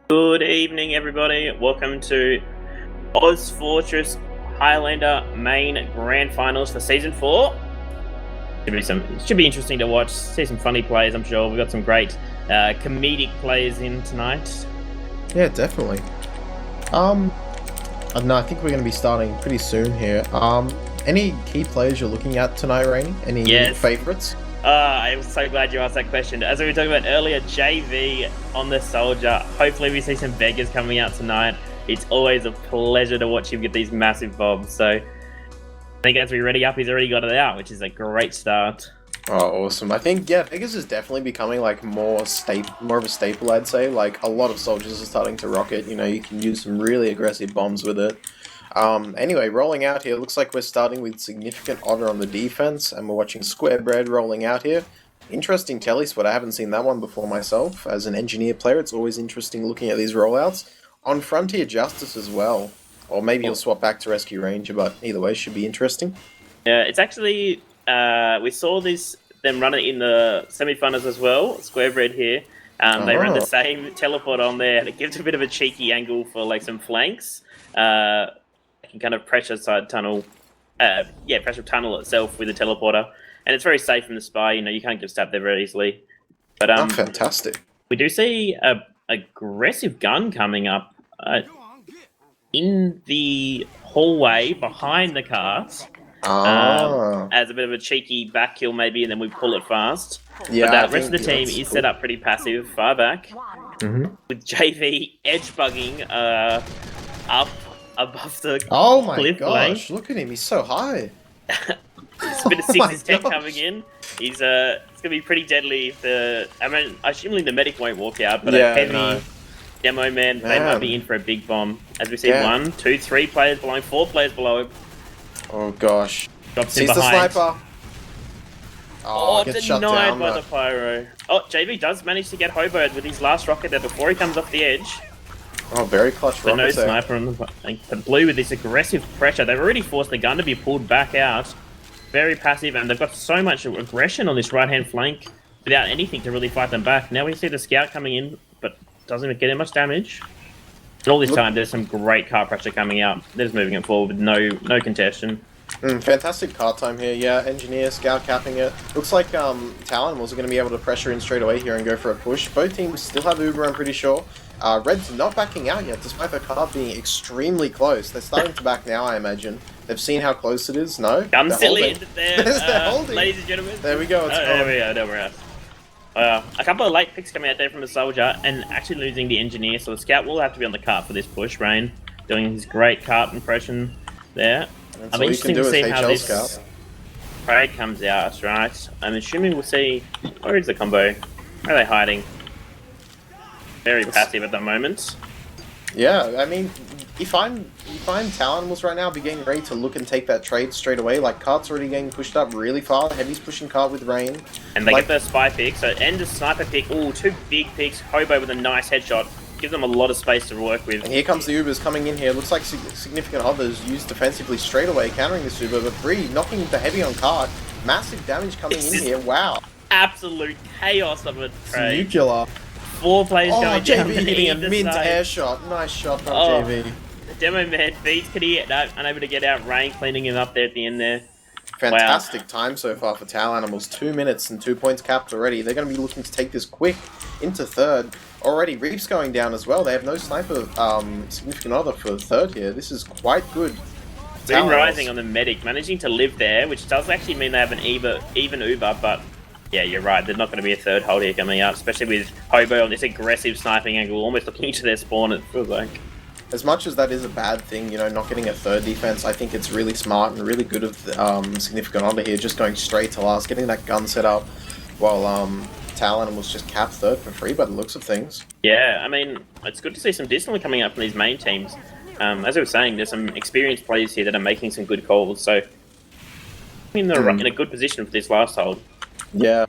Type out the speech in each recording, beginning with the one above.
Good evening, everybody. Welcome to ozfortress Highlander main grand finals for season 4. Should be interesting to watch. See some funny plays, I'm sure. We've got some great comedic players in tonight. Yeah, definitely. I don't know, I think we're going to be starting pretty soon here. Any key players you're looking at tonight, Rainy? Any favorites? I'm so glad you asked that question. As we were talking about earlier, JV on the Soldier. Hopefully we see some beggars coming out tonight. It's always a pleasure to watch him get these massive bombs. So I think as we ready up, he's already got it out, which is a great start. Oh, awesome. I think, yeah, Vegas is definitely becoming, like, more of a staple, I'd say. Like, a lot of soldiers are starting to rock it. You know, you can use some really aggressive bombs with it. Anyway, rolling out here, looks like we're starting with significant Otter on the defense, and we're watching Square Bread rolling out here. Interesting telly spot. I haven't seen that one before myself. As an engineer player, it's always interesting looking at these rollouts. On Frontier Justice as well. Or maybe he'll swap back to Rescue Ranger, but either way, should be interesting. Yeah, it's actually... we saw them run it in the semi-finals as well. Square Bread here. They run the same teleport on there, and it gives a bit of a cheeky angle for like some flanks. Can kind of pressure tunnel itself with the teleporter, and it's very safe from the spy. You know, you can't get stabbed there very easily. But fantastic. We do see a aggressive gun coming up in the hallway behind the cart. As a bit of a cheeky back kill maybe, and then we pull it fast. Yeah, but the rest of the team is set up pretty passive, far back, with JV edge bugging up above the cliff gosh, look at him, he's so high. Spin of 6 is tech coming in. It's gonna be pretty deadly if assuming the medic won't walk out, but a heavy demo man, they might be in for a big bomb. As we see 1, 2, 3 players below him, 4 players below him. Oh gosh. Drops Sees in behind. the sniper. Oh, gets shut down by the pyro. Oh, JV does manage to get Hoboed with his last rocket there before he comes off the edge. Oh, very clutch rocket. No sniper on the blue with this aggressive pressure. They've already forced the gun to be pulled back out. Very passive, and they've got so much aggression on this right-hand flank without anything to really fight them back. Now we see the scout coming in, but doesn't even get much damage. And all this time, there's some great car pressure coming out. They're just moving it forward with no contention. Fantastic card time here, yeah. Engineer, scout capping it. Looks like Talonimals are going to be able to pressure in straight away here and go for a push. Both teams still have Uber, I'm pretty sure. Red's not backing out yet, despite the card being extremely close. They're starting to back now, I imagine. They've seen how close it is. No? Gun silly there, they're holding. ladies and gentlemen. There we go, there we go. A couple of late picks coming out there from the soldier, and actually losing the engineer, so the scout will have to be on the cart for this push. Rain doing his great cart impression there. I'm interested to see how this trade comes out, right? I'm assuming we'll see... Where is the combo? Where are they hiding? Very passive at the moment. Yeah, I mean, if I'm Talonimals right now, I'll be getting ready to look and take that trade straight away. Like, cart's already getting pushed up really far. Heavy's pushing cart with Rain. And they get the spy pick, so end the sniper pick. Ooh, 2 big picks. Hobo with a nice headshot. Gives them a lot of space to work with. And here comes the Ubers coming in here. Looks like significant others used defensively straight away, countering this Uber. But Bree knocking the heavy on cart. Massive damage coming in here. Wow. Absolute chaos of a trade. Nuclear. 4 players going down. JV hitting a mint air shot. Nice shot from JV. Demo man beats Kitty, unable to get out. Rain cleaning him up there at the end there. Fantastic time so far for Talonimals. 2 minutes and 2 points capped already. They're going to be looking to take this quick into third. Already Reef's going down as well. They have no sniper significant other for third here. This is quite good. Boom rising on the medic, managing to live there, which does actually mean they have an even Uber, but yeah, you're right. There's not going to be a third hold here coming out, especially with Hobo on this aggressive sniping angle, almost looking into their spawn, it feels like. As much as that is a bad thing, you know, not getting a third defense, I think it's really smart and really good of significant honor here, just going straight to last, getting that gun set up, while Talonimals just cap third for free by the looks of things. Yeah, I mean, it's good to see some discipline coming up from these main teams. As I was saying, there's some experienced players here that are making some good calls, so in a good position for this last hold. Yeah.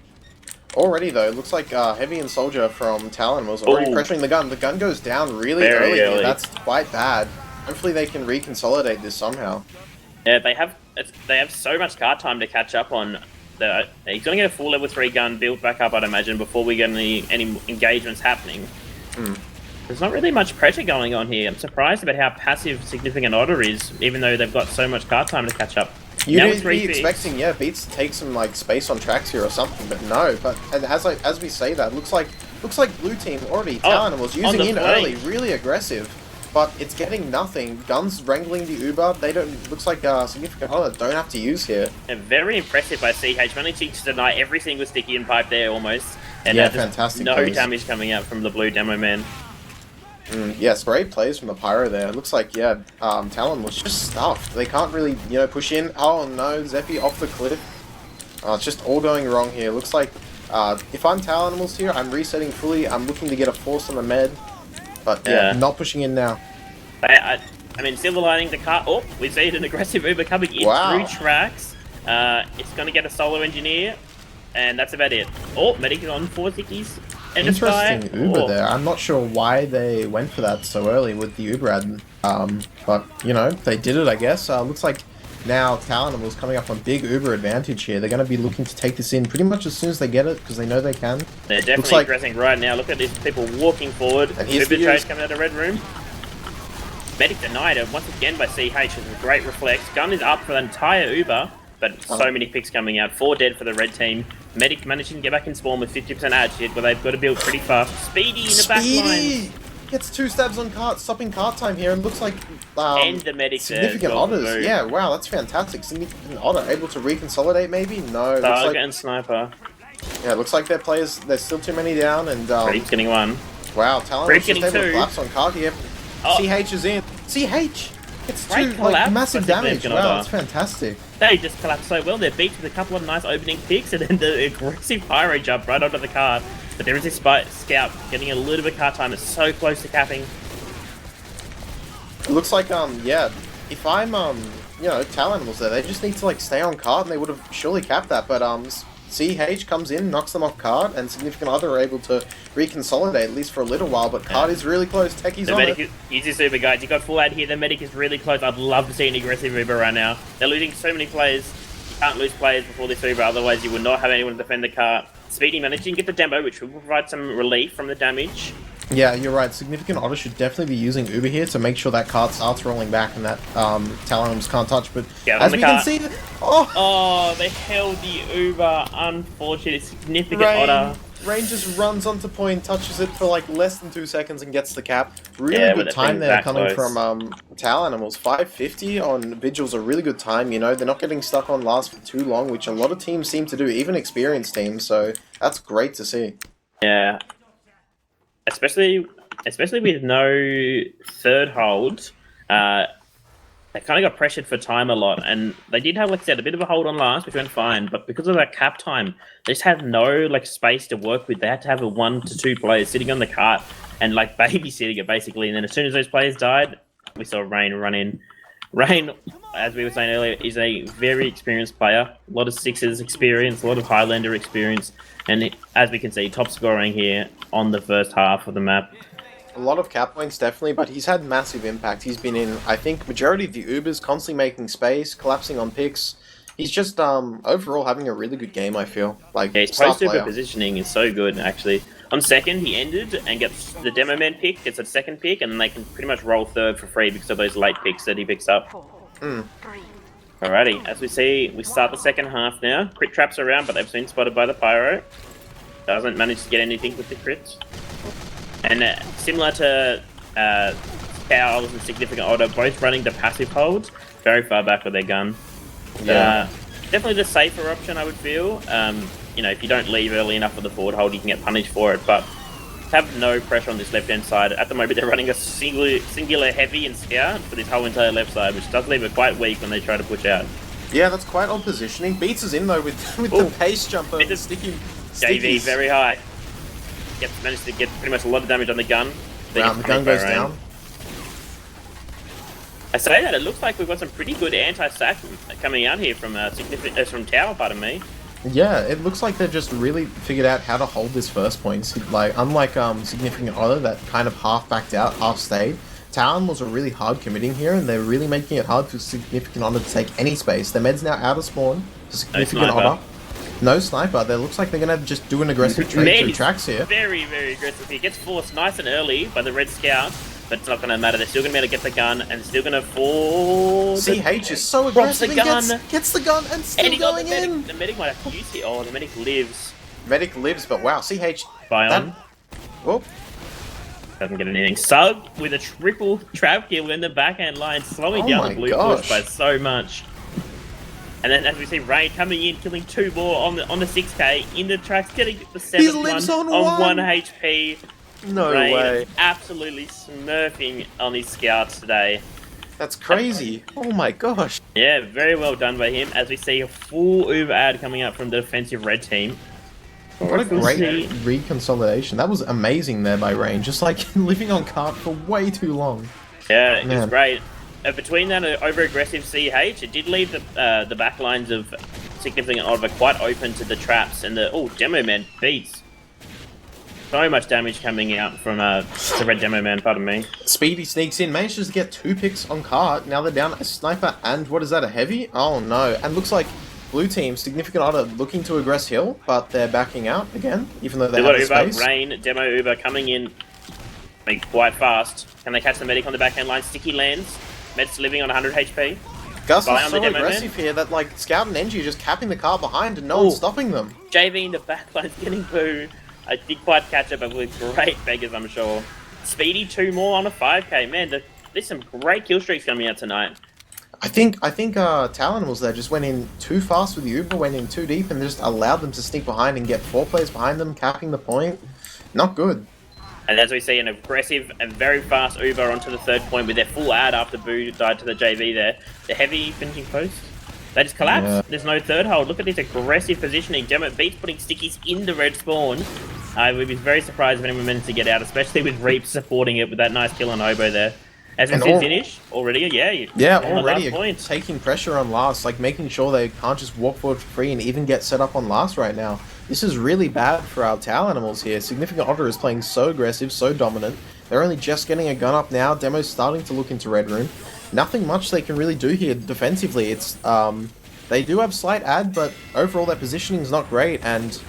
Already though, it looks like Heavy and Soldier from Talonimals are already pressuring the gun. The gun goes down really early here. That's quite bad. Hopefully they can reconsolidate this somehow. Yeah, they have so much card time to catch up on. He's going to get a full level 3 gun built back up, I'd imagine, before we get any engagements happening. There's not really much pressure going on here. I'm surprised about how passive Significant Otter is, even though they've got so much card time to catch up. You'd be expecting, yeah, Beats to take some like space on tracks here or something, but no. But as we say that, looks like blue team already. Talon was using in early, really aggressive, but it's getting nothing. Guns wrangling the Uber. They don't. Looks like Significant Otter don't have to use here. And very impressive by CH, managing to deny every single sticky and pipe there almost. And yeah, fantastic. No damage coming out from the blue demo man. Yes, great plays from the Pyro there. It looks like, yeah, Talon was just stuffed. They can't really, you know, push in. Oh no, Zeppi off the cliff. It's just all going wrong here. Looks like, if I'm Talonimals here, I'm resetting fully. I'm looking to get a force on the med. But yeah, not pushing in now. I mean, Silver Lining, the car. Oh, we see an aggressive Uber coming in through tracks. It's going to get a solo engineer. And that's about it. Oh, Medic on 4 tickies. Interesting Uber there. I'm not sure why they went for that so early with the Uber ad. But, you know, they did it, I guess. Looks like now Talonimals coming up on big Uber advantage here. They're going to be looking to take this in pretty much as soon as they get it, because they know they can. They're definitely aggressing right now. Look at these people walking forward. And Uber trade coming out of Red Room. Medic denied it once again by CH with a great reflex. Gun is up for the entire Uber. But so many picks coming out. 4 dead for the red team. Medic managing to get back in spawn with 50% attitude, but they've got to build pretty fast. Speedy in the back line. Gets 2 stabs on cart, stopping cart time here, and looks like and the medic Significant Otters. Yeah, wow, that's fantastic. Significant Otter able to reconsolidate maybe? No. Target and Sniper. Yeah, it looks like their players, there's still too many down, and Creep's getting 1. Wow, Talon was just able to collapse on cart here. CH is in. CH! It's 2, like, massive damage. Wow, that's fantastic. They just collapsed so well. They're beat with a couple of nice opening picks, and then the aggressive Pyro jump right onto the card. But there is this Scout getting a little bit of card time. It's so close to capping. It looks like, yeah, if I'm, you know, Talon was there, they just need to, like, stay on card, and they would have surely capped that. But, CH comes in, knocks them off card, and Significant Other are able to reconsolidate, at least for a little while, but card is really close. Techie's on it. Use this Uber, guys. You got full ad here. The Medic is really close. I'd love to see an aggressive Uber right now. They're losing so many players. You can't lose players before this Uber, otherwise you would not have anyone to defend the car. Speedy managing to get the demo, which will provide some relief from the damage. Yeah, you're right. Significant Otter should definitely be using Uber here to make sure that card starts rolling back and that Talonimals can't touch. But as we can see, they held the Uber. Unfortunately, Significant Otter. Rain just runs onto point, touches it for like less than 2 seconds and gets the cap. Really good time there coming from Talonimals. 550 on Vigil's a really good time, you know. They're not getting stuck on last for too long, which a lot of teams seem to do, even experienced teams. So that's great to see. Yeah. Especially with no third hold, they kind of got pressured for time a lot, and they did have, like I said, a bit of a hold on last, which went fine, but because of that cap time, they just had no, like, space to work with. They had to have a 1 to 2 players sitting on the cart and, like, babysitting it, basically, and then as soon as those players died, we saw Rain run in. Rain, as we were saying earlier, is a very experienced player. A lot of Sixers experience, a lot of Highlander experience, and as we can see, top scoring here on the first half of the map. A lot of cap points, definitely, but he's had massive impact. He's been in, I think, majority of the Ubers, constantly making space, collapsing on picks. He's just, overall, having a really good game, I feel. Like, yeah, his post-Uber positioning is so good, actually. On second, he ended and gets the demo man pick, gets a second pick, and then they can pretty much roll third for free because of those late picks that he picks up. Alrighty, as we see, we start the second half now. Crit traps around, but they've been spotted by the Pyro. Doesn't manage to get anything with the crits. And similar to Cows and Significant Otter, both running the passive holds very far back with their gun. Yeah. Definitely the safer option, I would feel. You know, if you don't leave early enough for the forward hold, you can get punished for it. But have no pressure on this left-hand side. At the moment, they're running a singular heavy and scout for this whole entire left side, which does leave it quite weak when they try to push out. Yeah, that's quite odd positioning. Beats is in, though, with the pace jumper. Sticky. JV very high. Managed to get pretty much a lot of damage on the gun. The gun goes down. I say that, it looks like we've got some pretty good anti-sack coming out here from from Tower, pardon me. Yeah, it looks like they've just really figured out how to hold this first point. Like, unlike Significant Other that kind of half backed out, half stayed, Talon was a really hard committing here, and they're really making it hard for Significant Other to take any space. Their med's now out of spawn for Significant Other. No sniper. There looks like they're going to just do an aggressive trade through tracks here. Very, very aggressive here. Gets forced nice and early by the Red Scout, but it's not going to matter. They're still going to be able to get the gun and still going to fall. CH is so aggressive. The gun. Gets the gun and still going in. The medic might have to use it. Oh, the medic lives. Medic lives, but wow, CH. Bion. Whoop. Doesn't get anything. Sub with a triple trap kill in the backhand line, slowing down the blue push by so much. And then, as we see, Rain coming in, killing 2 more on the 6k in the tracks, getting the 7th one on 1 HP. No Rain way. Absolutely smurfing on his scouts today. That's crazy. Oh my gosh. Yeah, very well done by him. As we see a full Uber ad coming up from the defensive red team. What a great reconsolidation. That was amazing there by Rain. Just like living on cart for way too long. Yeah, it was great. Between that over-aggressive CH, it did leave the back lines of Significant Otter quite open to the traps and the... Oh, Demo Man beats. So much damage coming out from the red Demo Man, pardon me. Speedy sneaks in, manages to get 2 picks on cart. Now they're down a sniper and what is that, a heavy? Oh no. And looks like blue team, Significant Otter looking to aggress hill, but they're backing out again, even though they have the space. Rain, Demo Uber coming in quite fast. Can they catch the medic on the backhand line? Sticky lands. Med's living on 100 HP. Gus is so aggressive here that like Scout and NG are just capping the car behind and no one's stopping them. JV in the back line's getting booed. I did quite catch up, but with great beggars, I'm sure. Speedy 2 more on a 5k. Man, there's some great kill streaks coming out tonight. I think Talonimals there just went in too fast with the Uber, went in too deep, and just allowed them to sneak behind and get 4 players behind them, capping the point. Not good. And as we see, an aggressive and very fast Uber onto the 3rd point with their full ad after Boo died to the JV there. The heavy finishing post. They just collapse. Yeah. There's no 3rd hold. Look at this aggressive positioning. Demo beats putting stickies in the red spawn. I would be very surprised if anyone managed to get out, especially with Reap supporting it with that nice kill on Hobo there. As we see finish already, already taking pressure on last, like making sure they can't just walk forward for free and even get set up on last right now. This is really bad for our Talonimals here. Significant Otter is playing so aggressive, so dominant. They're only just getting a gun up now. Demo's starting to look into red room. Nothing much they can really do here defensively. It's they do have slight ad, but overall their positioning is not great, and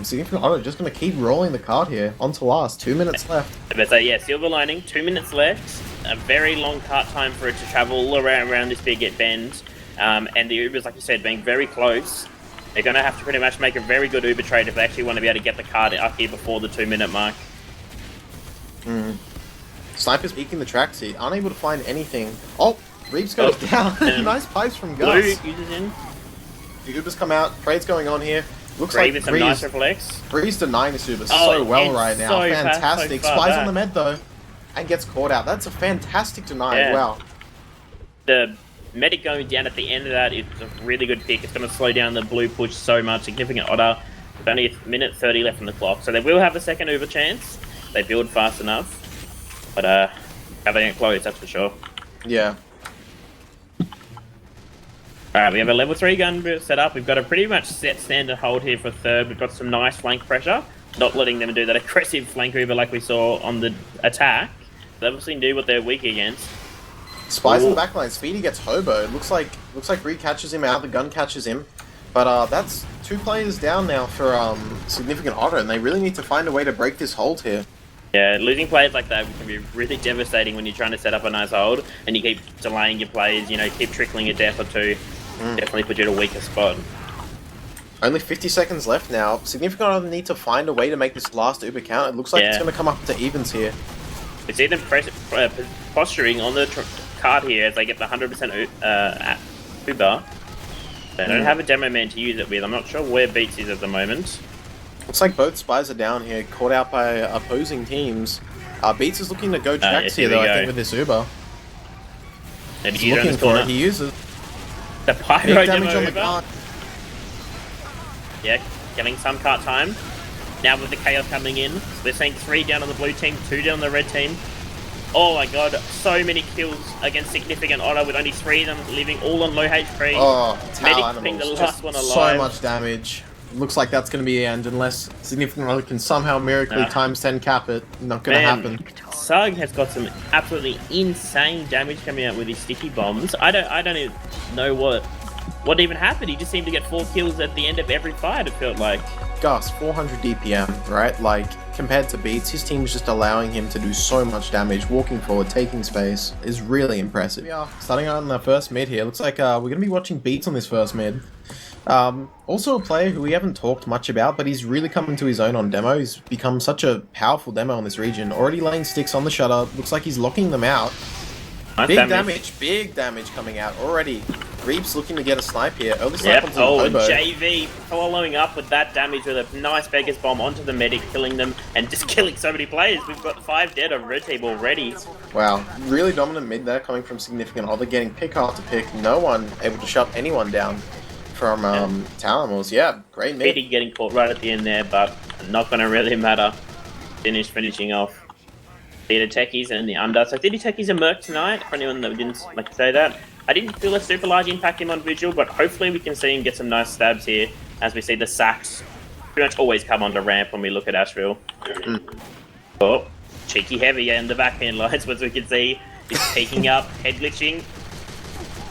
Significant Otter just going to keep rolling the card here onto last. 2 minutes left. But so yeah, silver lining. 2 minutes left. A very long cart time for it to travel all around this big bend, and the Ubers, like you said, being very close. They're going to have to pretty much make a very good Uber trade if they actually want to be able to get the card up here before the 2 minute mark. Sniper's peeking the tracks here, unable to find anything. Oh, Reeves goes down. Nice pipes from Gus. Blue uses in. The Ubers come out. Trade's going on here. Looks Brave like some nice reflex. Breeze denying this Uber so well right now. So fantastic. Spies on the med though, and gets caught out. That's a fantastic deny. Wow. The medic going down at the end of that is a really good pick. It's going to slow down the blue push so much. Significant Otter with only a minute 30 left on the clock, so they will have a second Uber chance. They build fast enough, but having it close, that's for sure. Yeah. Alright, we have a level 3 gun set up. We've got a pretty much set standard hold here for 3rd. We've got some nice flank pressure, not letting them do that aggressive flank Uber like we saw on the attack. They obviously do what they're weak against. Spies in the backline. Speedy gets Hobo. Looks like Reed catches him out. The gun catches him. But that's 2 players down now for Significant Otter, and they really need to find a way to break this hold here. Yeah, losing players like that can be really devastating when you're trying to set up a nice hold and you keep delaying your plays, you know, keep trickling a death or 2. Definitely put you at a weaker spot. Only 50 seconds left now. Significant Otter need to find a way to make this last Uber count. It looks like it's going to come up to evens here. We see them posturing on the card here as they get the 100% Uber. They don't have a demo man to use it with. I'm not sure where Beats is at the moment. Looks like both spies are down here, caught out by opposing teams. Beats is looking to go tracks here though, I think, with this Uber. He's looking for it. He uses the pyro damage demo on the cart. Yeah, getting some cart time. Now with the chaos coming in, we're seeing 3 down on the blue team, 2 down on the red team. Oh my god, so many kills against Significant Otter with only 3 of them living all on low HP. Oh, Medic being the last one alive. So much damage. Looks like that's going to be the end unless Significant Otter can somehow miraculously times 10 cap it. Not going to happen. Sug has got some absolutely insane damage coming out with his sticky bombs. I don't even know what what even happened. He just seemed to get 4 kills at the end of every fight, it felt like. Gus, 400 DPM, right? Like, compared to Beats, his team's just allowing him to do so much damage, walking forward, taking space, is really impressive. We are starting out in the first mid here. Looks like we're going to be watching Beats on this first mid. Also a player who we haven't talked much about, but he's really coming to his own on demo. He's become such a powerful demo in this region. Already laying sticks on the shutter. Looks like he's locking them out. Nice Big damage coming out already. Reap's looking to get a snipe here. Early snipe onto the and Hobo. JV following up with that damage with a nice Beggar's Bomb onto the medic, killing them and just killing so many players. We've got 5 dead on red team already. Wow, really dominant mid there coming from Significant Other, getting pick after pick. No one able to shut anyone down from Talonwars. Yeah, great mid. Petty getting caught right at the end there, but not going to really matter. Finishing off Theater Techies and the under. So Theater Techies are Merc tonight, for anyone that didn't like to say that. I didn't feel a super large impact him on Vigil, but hopefully we can see him get some nice stabs here as we see the sacks pretty much always come onto ramp when we look at Ashville. Oh, cheeky heavy in the backhand lines, as we can see. He's taking up, head glitching.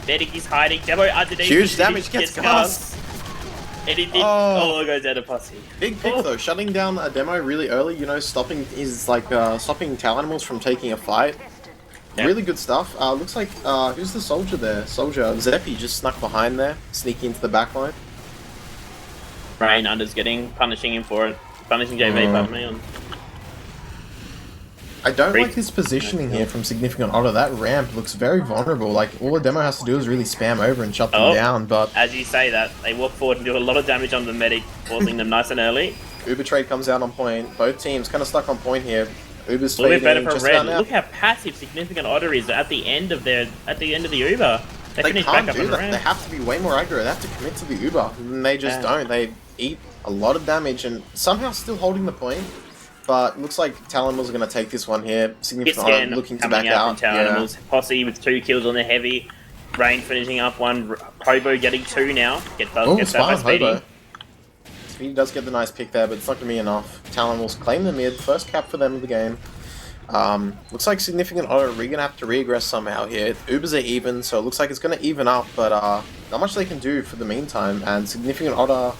Medic is hiding. Demo underneath. Huge damage gets Gus. And he did. Oh, it goes down to Pussy. Big pick though, shutting down a demo really early, you know, stopping stopping Talonwars from taking a fight. Yep. Really good stuff. Looks like, who's the soldier there? Soldier, Zeppi just snuck behind there, sneaking into the back line. Rain under's punishing him for it. Punishing JV, pardon me. I don't like his positioning here from Significant Otter. That ramp looks very vulnerable. Like, all the demo has to do is really spam over and shut them down, but... As you say that, they walk forward and do a lot of damage on the medic, forcing them nice and early. Uber trade comes out on point. Both teams kind of stuck on point here. Uber's a little bit better for Red. Look how passive Significant Otter is at the end of the Uber. They finish can't back up do on that. ramp. They have to be way more aggro. They have to commit to the Uber, and they just don't. They eat a lot of damage and somehow still holding the point. But looks like Talonwars are going to take this one here. Significant Otter looking to back out. Posse with 2 kills on the heavy. Rain finishing up 1. Hobo getting 2 now. Gets that by Speedy. Speedy does get the nice pick there, but it's not going to be enough. Talonwars claim the mid. First cap for them of the game. Looks like Significant Otter are going to have to regress somehow here. Ubers are even, so it looks like it's going to even up, but not much they can do for the meantime. And Talonwars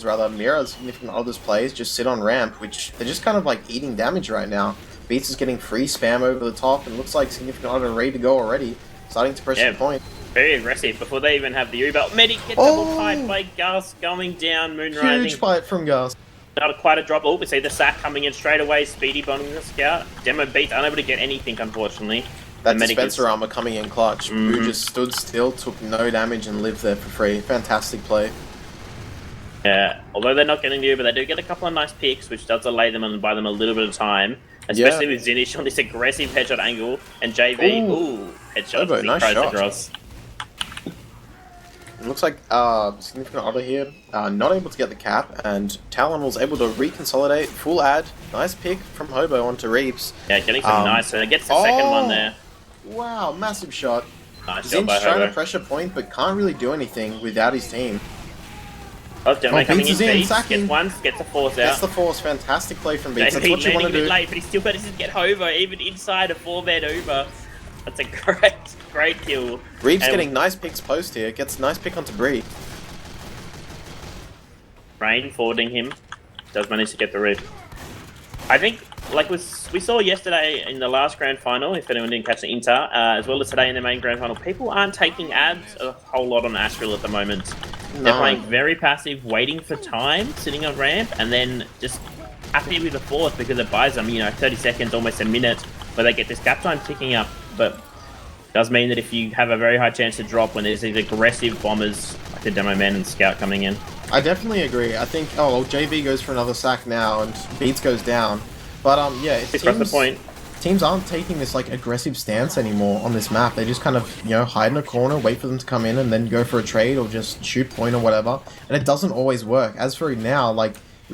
rather, Myriad Significant Other's plays just sit on ramp, which they're just kind of like eating damage right now. Beats is getting free spam over the top, and looks like Significant Otter ready to go already. Starting to press the point. Very aggressive before they even have the Uber. Medic gets double piped by Gus going down, Moonrising. Huge pipe from Gus. Not quite a drop. Oh, we see the sack coming in straight away. Speedy bombing the scout. Demo Beats unable to get anything, unfortunately. That dispenser armor coming in clutch. Who just stood still, took no damage, and lived there for free. Fantastic play. Yeah, although they're not getting the Uber, they do get a couple of nice picks, which does delay them and buy them a little bit of time. Especially with Zinish on this aggressive headshot angle, and JV, headshot. Hobo, nice shot. Across. It looks like Significant Other here, not able to get the cap, and Talon was able to reconsolidate, full ad, nice pick from Hobo onto Reaps. Yeah, getting some nice, so it gets the second one there. Wow, massive shot. Nice shot by Zin's trying Hobo. to pressure point, but can't really do anything without his team. Oh, Demo coming Beats in, is Beats, gets one, gets the force out. Gets the force, fantastic play from Beats. That's what you want to do. Late, but he still manages to get Hobo, even inside a 4-man Uber. That's a great kill. Reeves getting nice picks post here, gets nice pick onto Bree. Rain forwarding him, does manage to get the Reef. I think, like we saw yesterday in the last grand final, if anyone didn't catch the Inter, as well as today in the main grand final, people aren't taking ads a whole lot on Ashville at the moment. No. They're playing very passive, waiting for time, sitting on ramp, and then just happy with the fourth because it buys them, 30 seconds, almost a minute, where they get this gap time ticking up. But it does mean that if you have a very high chance to drop when there's these aggressive bombers like the Demo Man and Scout coming in. I definitely agree. I think, JV goes for another sack now, and Beats goes down. But, teams aren't taking this, aggressive stance anymore on this map. They just kind of, hide in a corner, wait for them to come in, and then go for a trade, or just shoot point or whatever. And it doesn't always work. As for now,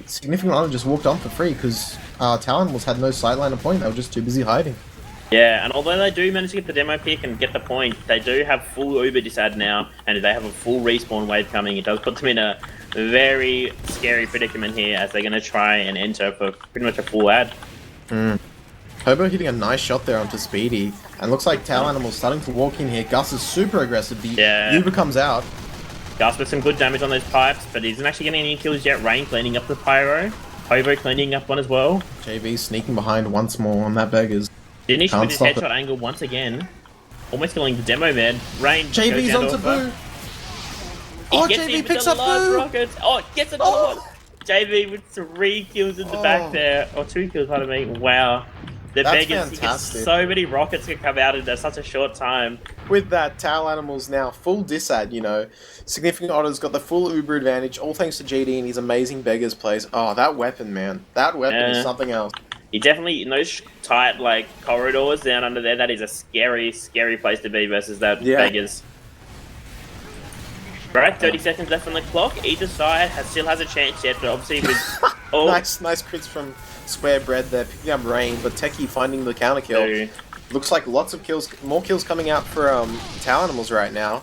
Significant Honor just walked on for free, because Talonwars had no sightline of point. They were just too busy hiding. Yeah, and although they do manage to get the demo pick and get the point, they do have full Uber disad now, and they have a full respawn wave coming. It does put them in a very scary predicament here, as they're going to try and enter for pretty much a full ad. Hobo hitting a nice shot there onto Speedy. And looks like Tail Animal's starting to walk in here. Gus is super aggressive. The Uber comes out. Gus with some good damage on those pipes, but he isn't actually getting any kills yet. Rain cleaning up the pyro. Hobo cleaning up one as well. JV sneaking behind once more on that Beggars. Finish with his headshot angle once again. Almost killing the demo man. Rain JV's onto Boo. Oh, JV picks up Boo. Rockets. Oh, gets another one. JV with 3 kills in the back there. Or 2 kills, pardon me. Wow. The Beggars, he gets so many rockets can come out in such a short time. With that, Tail Animal's now full disad, you know. Significant Otter's got the full Uber advantage, all thanks to GD and his amazing Beggars plays. Oh, that weapon, man. That weapon is something else. He definitely, in those tight, like, corridors down under there, that is a scary, scary place to be versus that Beggars. Right, 30 seconds left on the clock. Either side still has a chance yet, but obviously with... Oh. Nice crits from Square Bread there, picking up Rain, but Techie finding the counter kill. Looks like lots of kills, more kills coming out for Tail Animals right now.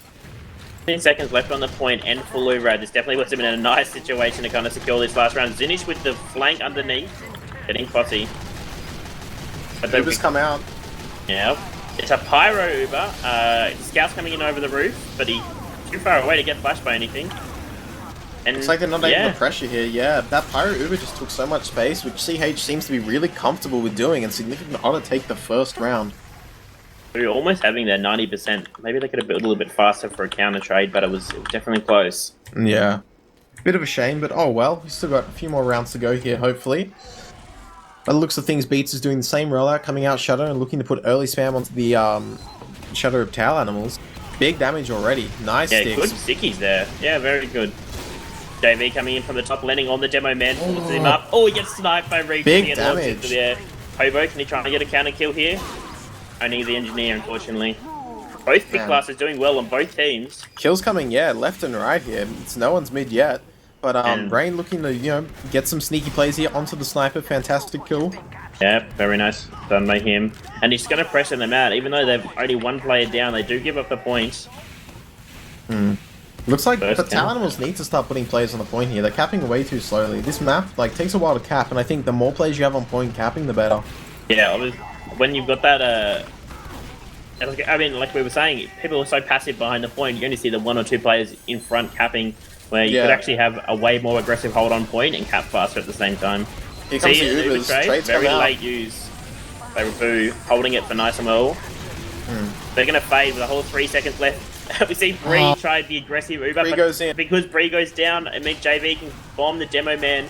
10 seconds left on the point and full override. This definitely puts him in a nice situation to kind of secure this last round. Zinnish with the flank underneath, getting fussy. Uber's come out. Yeah, it's a pyro Uber. Scout's coming in over the roof, but he's too far away to get flashed by anything. And looks like they're not able to pressure here. Yeah, that Pyro Uber just took so much space, which CH seems to be really comfortable with doing, and Significant Otter take the first round. We were almost having their 90%. Maybe they could have built a little bit faster for a counter trade, but it was definitely close. Yeah. Bit of a shame, but oh well. We've still got a few more rounds to go here, hopefully. By the looks of things, Beats is doing the same rollout, coming out Shadow and looking to put early spam onto the Shadow of Tail Animals. Big damage already. Nice sticks. Good stickies there. Yeah, very good. JV coming in from the top, landing on the demo man, pulls him up. Oh, he gets sniped by Reef. Big damage. Hobo, can he try and get a counter kill here? Only the engineer, unfortunately. Both pick classes doing well on both teams. Kills coming, left and right here. It's no one's mid yet. But Rain looking to, get some sneaky plays here onto the sniper. Fantastic kill. Yeah, very nice done by him. And he's going to pressure them out. Even though they've only one player down, they do give up the points. Looks like the Tail Animals need to start putting players on the point here. They're capping way too slowly. This map takes a while to cap, and I think the more players you have on point capping, the better. Yeah, when you've got that, I mean, like we were saying, people are so passive behind the point. You only see the 1 or 2 players in front capping, where you could actually have a way more aggressive hold on point and cap faster at the same time. Here comes the Ubers. Trades very late use. They were Boo holding it for nice and well. They're going to fade with a whole 3 seconds left. We see Bree try the aggressive Uber, Bree goes in. Because Bree goes down, it means JV can bomb the demo man.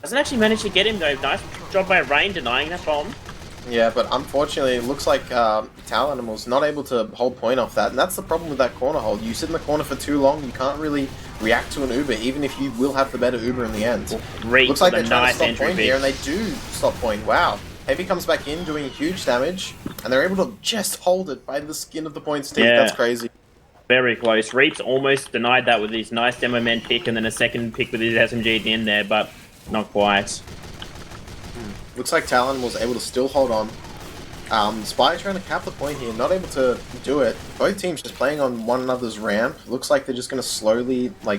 Doesn't actually manage to get him though. Nice job by Rain denying that bomb. Yeah, but unfortunately, it looks like Tail Animal's not able to hold point off that, and that's the problem with that corner hold. You sit in the corner for too long, you can't really react to an Uber, even if you will have the better Uber in the end. Looks like they're trying to stop point here, and they do stop point. Wow. Heavy comes back in, doing huge damage, and they're able to just hold it by the skin of the points teeth. That's crazy. Very close. Reaps almost denied that with his nice demo man pick, and then a second pick with his SMG at the end there, but not quite. Looks like Talon was able to still hold on. Spy trying to cap the point here, not able to do it. Both teams just playing on one another's ramp. Looks like they're just going to slowly, I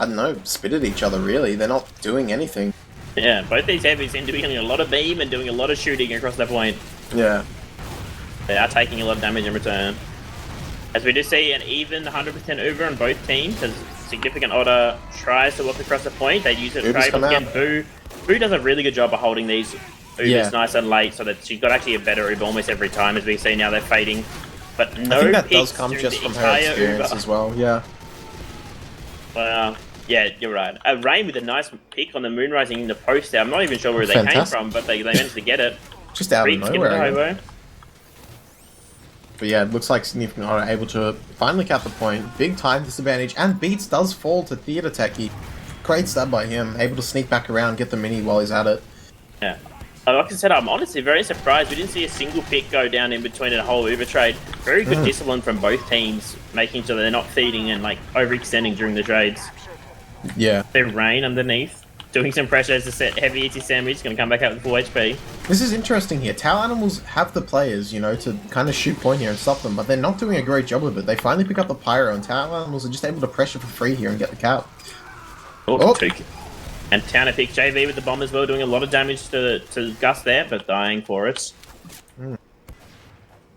don't know, spit at each other, really. They're not doing anything. Yeah, both these heavies seem to be doing a lot of beam and doing a lot of shooting across that point. Yeah. They are taking a lot of damage in return. As we do see an even 100% Uber on both teams, as Significant Otter tries to walk across the point. They use it to trade again. Boo does a really good job of holding these Ubers nice and late, so that she's got actually a better Uber almost every time. As we see now, they're fading. But no, I think that does come just from her experience as well. Yeah. Yeah, you're right. Rain with a nice pick on the Moonrising in the post there. I'm not even sure where they came from, but they managed to get it. Just out of nowhere. But yeah, it looks like Significant Otter able to finally cap the point. Big time disadvantage, and Beats does fall to Theater Techie. Great stab by him, able to sneak back around, get the mini while he's at it. Yeah. Like I said, I'm honestly very surprised we didn't see a single pick go down in between a whole Uber trade. Very good discipline from both teams, making sure they're not feeding and overextending during the trades. Yeah. There's Rain underneath, doing some pressure as the heavy eaty sandwich, going to come back out with full HP. This is interesting here. Tail Animals have the players, to kind of shoot point here and stop them, but they're not doing a great job of it. They finally pick up the Pyro, and Tail Animals are just able to pressure for free here and get the cap. And counter pick JV with the bomb as well, doing a lot of damage to Gus there, but dying for it.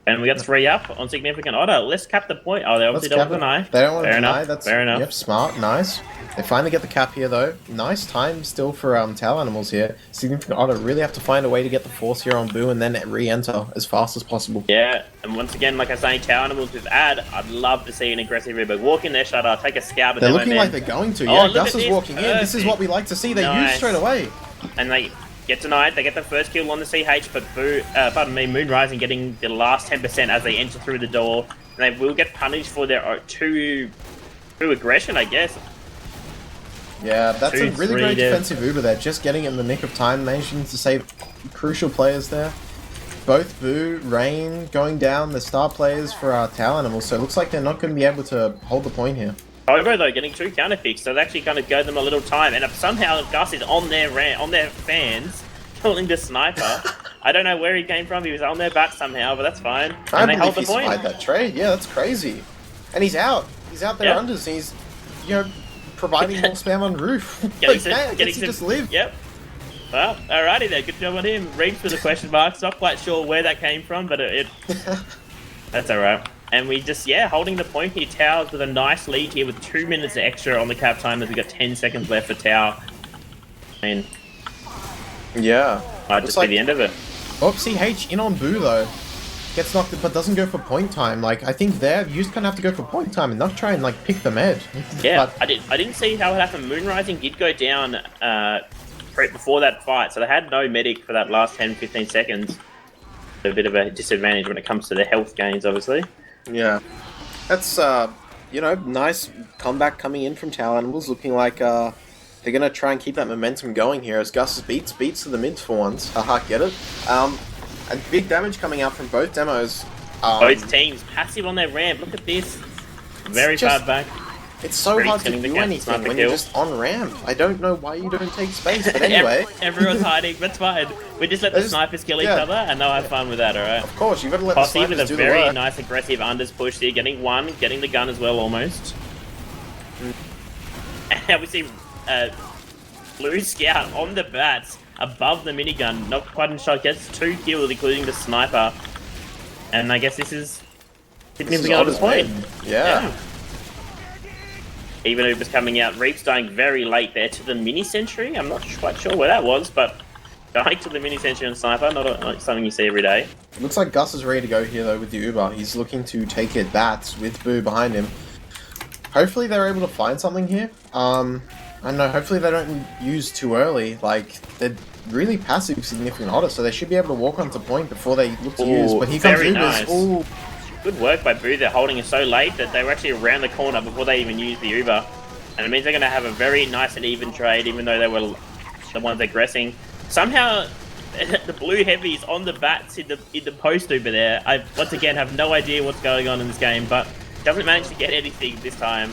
And we got 3 up on Significant Otter. Let's cap the point. Oh, they obviously don't want to deny. They don't want to deny. Enough. That's fair enough. Yep, smart, nice. They finally get the cap here though. Nice time still for Tail Animals here. Significant Otter really have to find a way to get the force here on Boo and then re-enter as fast as possible. Yeah, and once again, like I was saying, Tail Animals with Ad, I'd love to see an aggressive Uber. Walk in their shutter, take a scout. They're looking like they're going to. Yeah, Gus is walking in. This is what we like to see. They use straight away. And they get denied. They get the first kill on the CH, but Moonrising getting the last 10% as they enter through the door. And they will get punished for their two aggression, I guess. Yeah, that's a really great defensive Uber there. Just getting in the nick of time, managing to save crucial players there. Both Boo, Rain going down, the star players for our Tail Animals, so it looks like they're not going to be able to hold the point here. However, though, getting 2 counter picks, so they actually kind of go them a little time, and somehow Gus is on their fans, killing the sniper. I don't know where he came from. He was on their back somehow, but that's fine. And they hold the point. He that trade. Yeah, that's crazy. And he's out. He's out there unders. And he's, providing more spam on roof. Getting some, just live. Yep. Well, alrighty then. Good job on him. Reeves with the question marks. Not quite sure where that came from, but that's alright. And we just, holding the point here. Towers with a nice lead here with 2 minutes extra on the cap time as we got 10 seconds left for Tower. I mean, might just be the end of it. Oh, CH in on Boo though. Gets knocked, but doesn't go for point time. Like, I think there, you just kind of have to go for point time and not try and, like, pick the med. Yeah, but I didn't see how it happened. Moonrising did go down before that fight, so they had no medic for that last 10-15 seconds. A bit of a disadvantage when it comes to the health gains, obviously. Yeah. That's, nice comeback coming in from Tail Animals, looking like, they're going to try and keep that momentum going here as Gus beats to the mid for once. Haha, get it? And big damage coming out from both demos. Both teams passive on their ramp. Look at this. Very far back. It's so hard to do anything when you're just on ramp. I don't know why you don't take space, but anyway. Everyone's hiding, that's fine. We just let the snipers kill each other and they'll have fun with that, alright? Of course, you've got to let the snipers do the work. with a very nice aggressive unders push here, getting the gun as well almost. And now we see Blue Scout on the bats. Above the minigun, not quite in shot, gets 2 kills, including the sniper. And I guess this is significant on the point. Yeah. Even Uber's coming out. Reap's dying very late there to the mini sentry. I'm not quite sure where that was, but dying to the mini sentry and sniper, not something you see every day. Looks like Gus is ready to go here though with the Uber. He's looking to take it bats with Boo behind him. Hopefully they're able to find something here. I don't know, hopefully they don't use too early. Like, they're really passive Significant Otter, so they should be able to walk onto point before they look to use. But here comes Ubers. Nice. Ooh. Good work by Boo. They're holding it so late that they were actually around the corner before they even used the Uber. And it means they're going to have a very nice and even trade, even though they were the ones aggressing. Somehow, the blue heavies on the bats in the post Uber there. I, once again, have no idea what's going on in this game, but doesn't manage to get anything this time.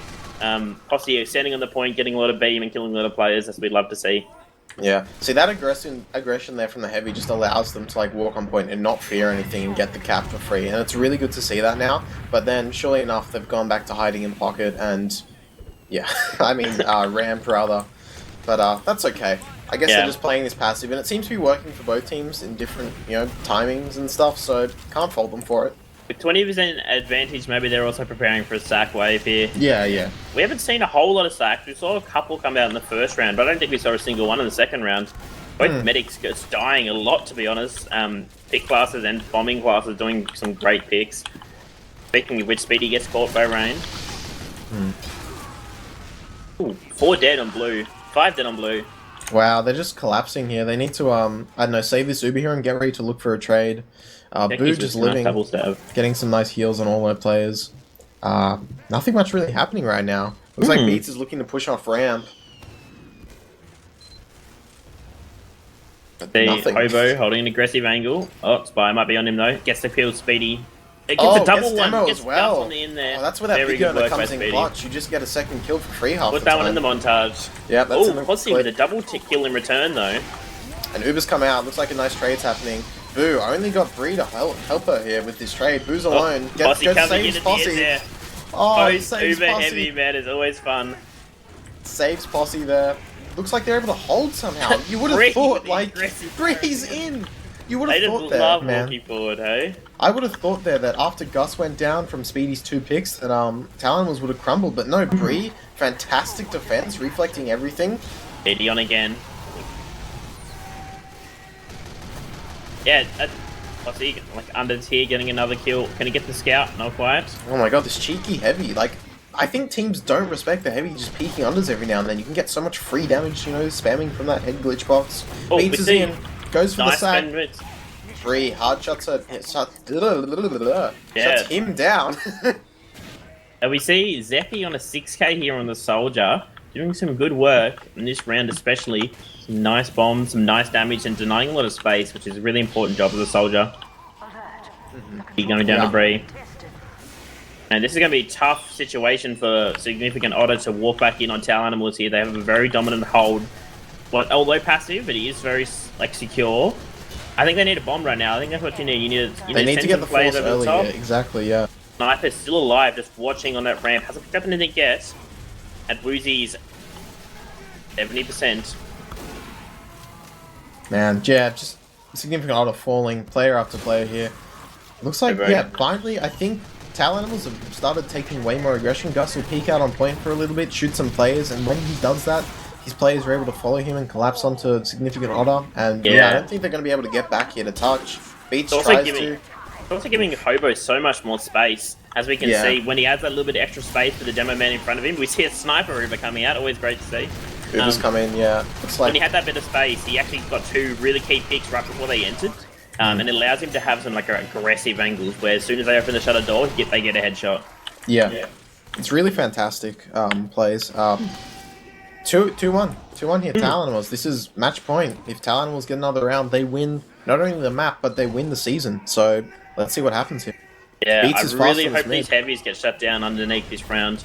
Posse standing on the point, getting a lot of beam and killing a lot of players, as we'd love to see. Yeah, see that aggression there from the heavy just allows them to like walk on point and not fear anything and get the cap for free, and it's really good to see that now. But then, surely enough, they've gone back to hiding in pocket and, yeah, I mean ramp rather. But that's okay. I guess they're just playing this passive, and it seems to be working for both teams in different, timings and stuff. So can't fault them for it. With 20% advantage, maybe they're also preparing for a sack wave here. Yeah. We haven't seen a whole lot of sacks. We saw a couple come out in the first round, but I don't think we saw a single one in the second round. Both medics just dying a lot, to be honest. Pick classes and bombing classes doing some great picks. Speaking of which, Speedy gets caught by Rain. Ooh, 4 dead on blue. 5 dead on blue. Wow, they're just collapsing here. They need to, I don't know, save this Uber here and get ready to look for a trade. Boo just living, getting some nice heals on all their players. Nothing much really happening right now. Looks like Beats is looking to push off ramp. The Hobo holding an aggressive angle. Oh, Spy might be on him though. Gets the kill, Speedy. It gets a double one. Gets as well. On the end there. Oh, that's where that big gun comes in clutch. You just get a second kill for free half Put that one in the montage. Yeah, that's in the Posse with a double tick kill in return though. And Uber's come out. Looks like a nice trade's happening. Boo, I only got Bree to help her here with this trade. Boo's alone. Saves Posse. Saves Uber Posse. heavy, man, is always fun. Saves Posse there. Looks like they're able to hold somehow. You would have thought, like, Bree's in. You would They have just thought there, love man. walking forward, hey? I would have thought there that after Gus went down from Speedy's 2 picks, that Talonwars would have crumbled, but no, Bree, fantastic defense, reflecting everything. Speedy on again. Yeah, what's he, like, Under's here getting another kill. Can he get the scout? Not quite. Oh my god, this cheeky heavy, like, I think teams don't respect the heavy just peeking unders every now and then. You can get so much free damage, you know, spamming from that head glitch box. Oh, Beats we us see. in, goes for Nice the sack. spin. Free, hard shots shuts Yeah. him down. And we see Zeppy on a 6k here on the Soldier, doing some good work in this round especially. Some nice bombs, some nice damage, and denying a lot of space, which is a really important job as a Soldier. He's going down to Bree. And this is going to be a tough situation for significant Otter to walk back in on Talonwars here. They have a very dominant hold. Well, although passive, but he is very like secure. I think they need a bomb right now. I think that's what you need. They need to get the force early, yeah, exactly, yeah. Sniper's still alive, just watching on that ramp. Hasn't picked up anything yet. At Woozy's 70%. Man, yeah, just significant Otter falling player after player here. Looks like, yeah, finally, I think Talonwars have started taking way more aggression. Gus will peek out on point for a little bit, shoot some players, and when he does that, his players are able to follow him and collapse onto significant Otter. And yeah, I don't think they're going to be able to get back here to touch. Beats tries to. It's also giving Hobo so much more space. As we can see, when he adds that little bit of extra space for the demo man in front of him, we see a sniper Uber coming out. Always great to see. Uber's come in, yeah. Looks like when he had that bit of space, he actually got 2 really key picks right before they entered. And it allows him to have some like aggressive angles where as soon as they open the shutter door, they get a headshot. Yeah. It's really fantastic plays. 2-1 here, Talonwars. This is match point. If Talonwars get another round, they win not only the map, but they win the season. So let's see what happens here. Yeah, I really hope these heavies get shut down underneath this round.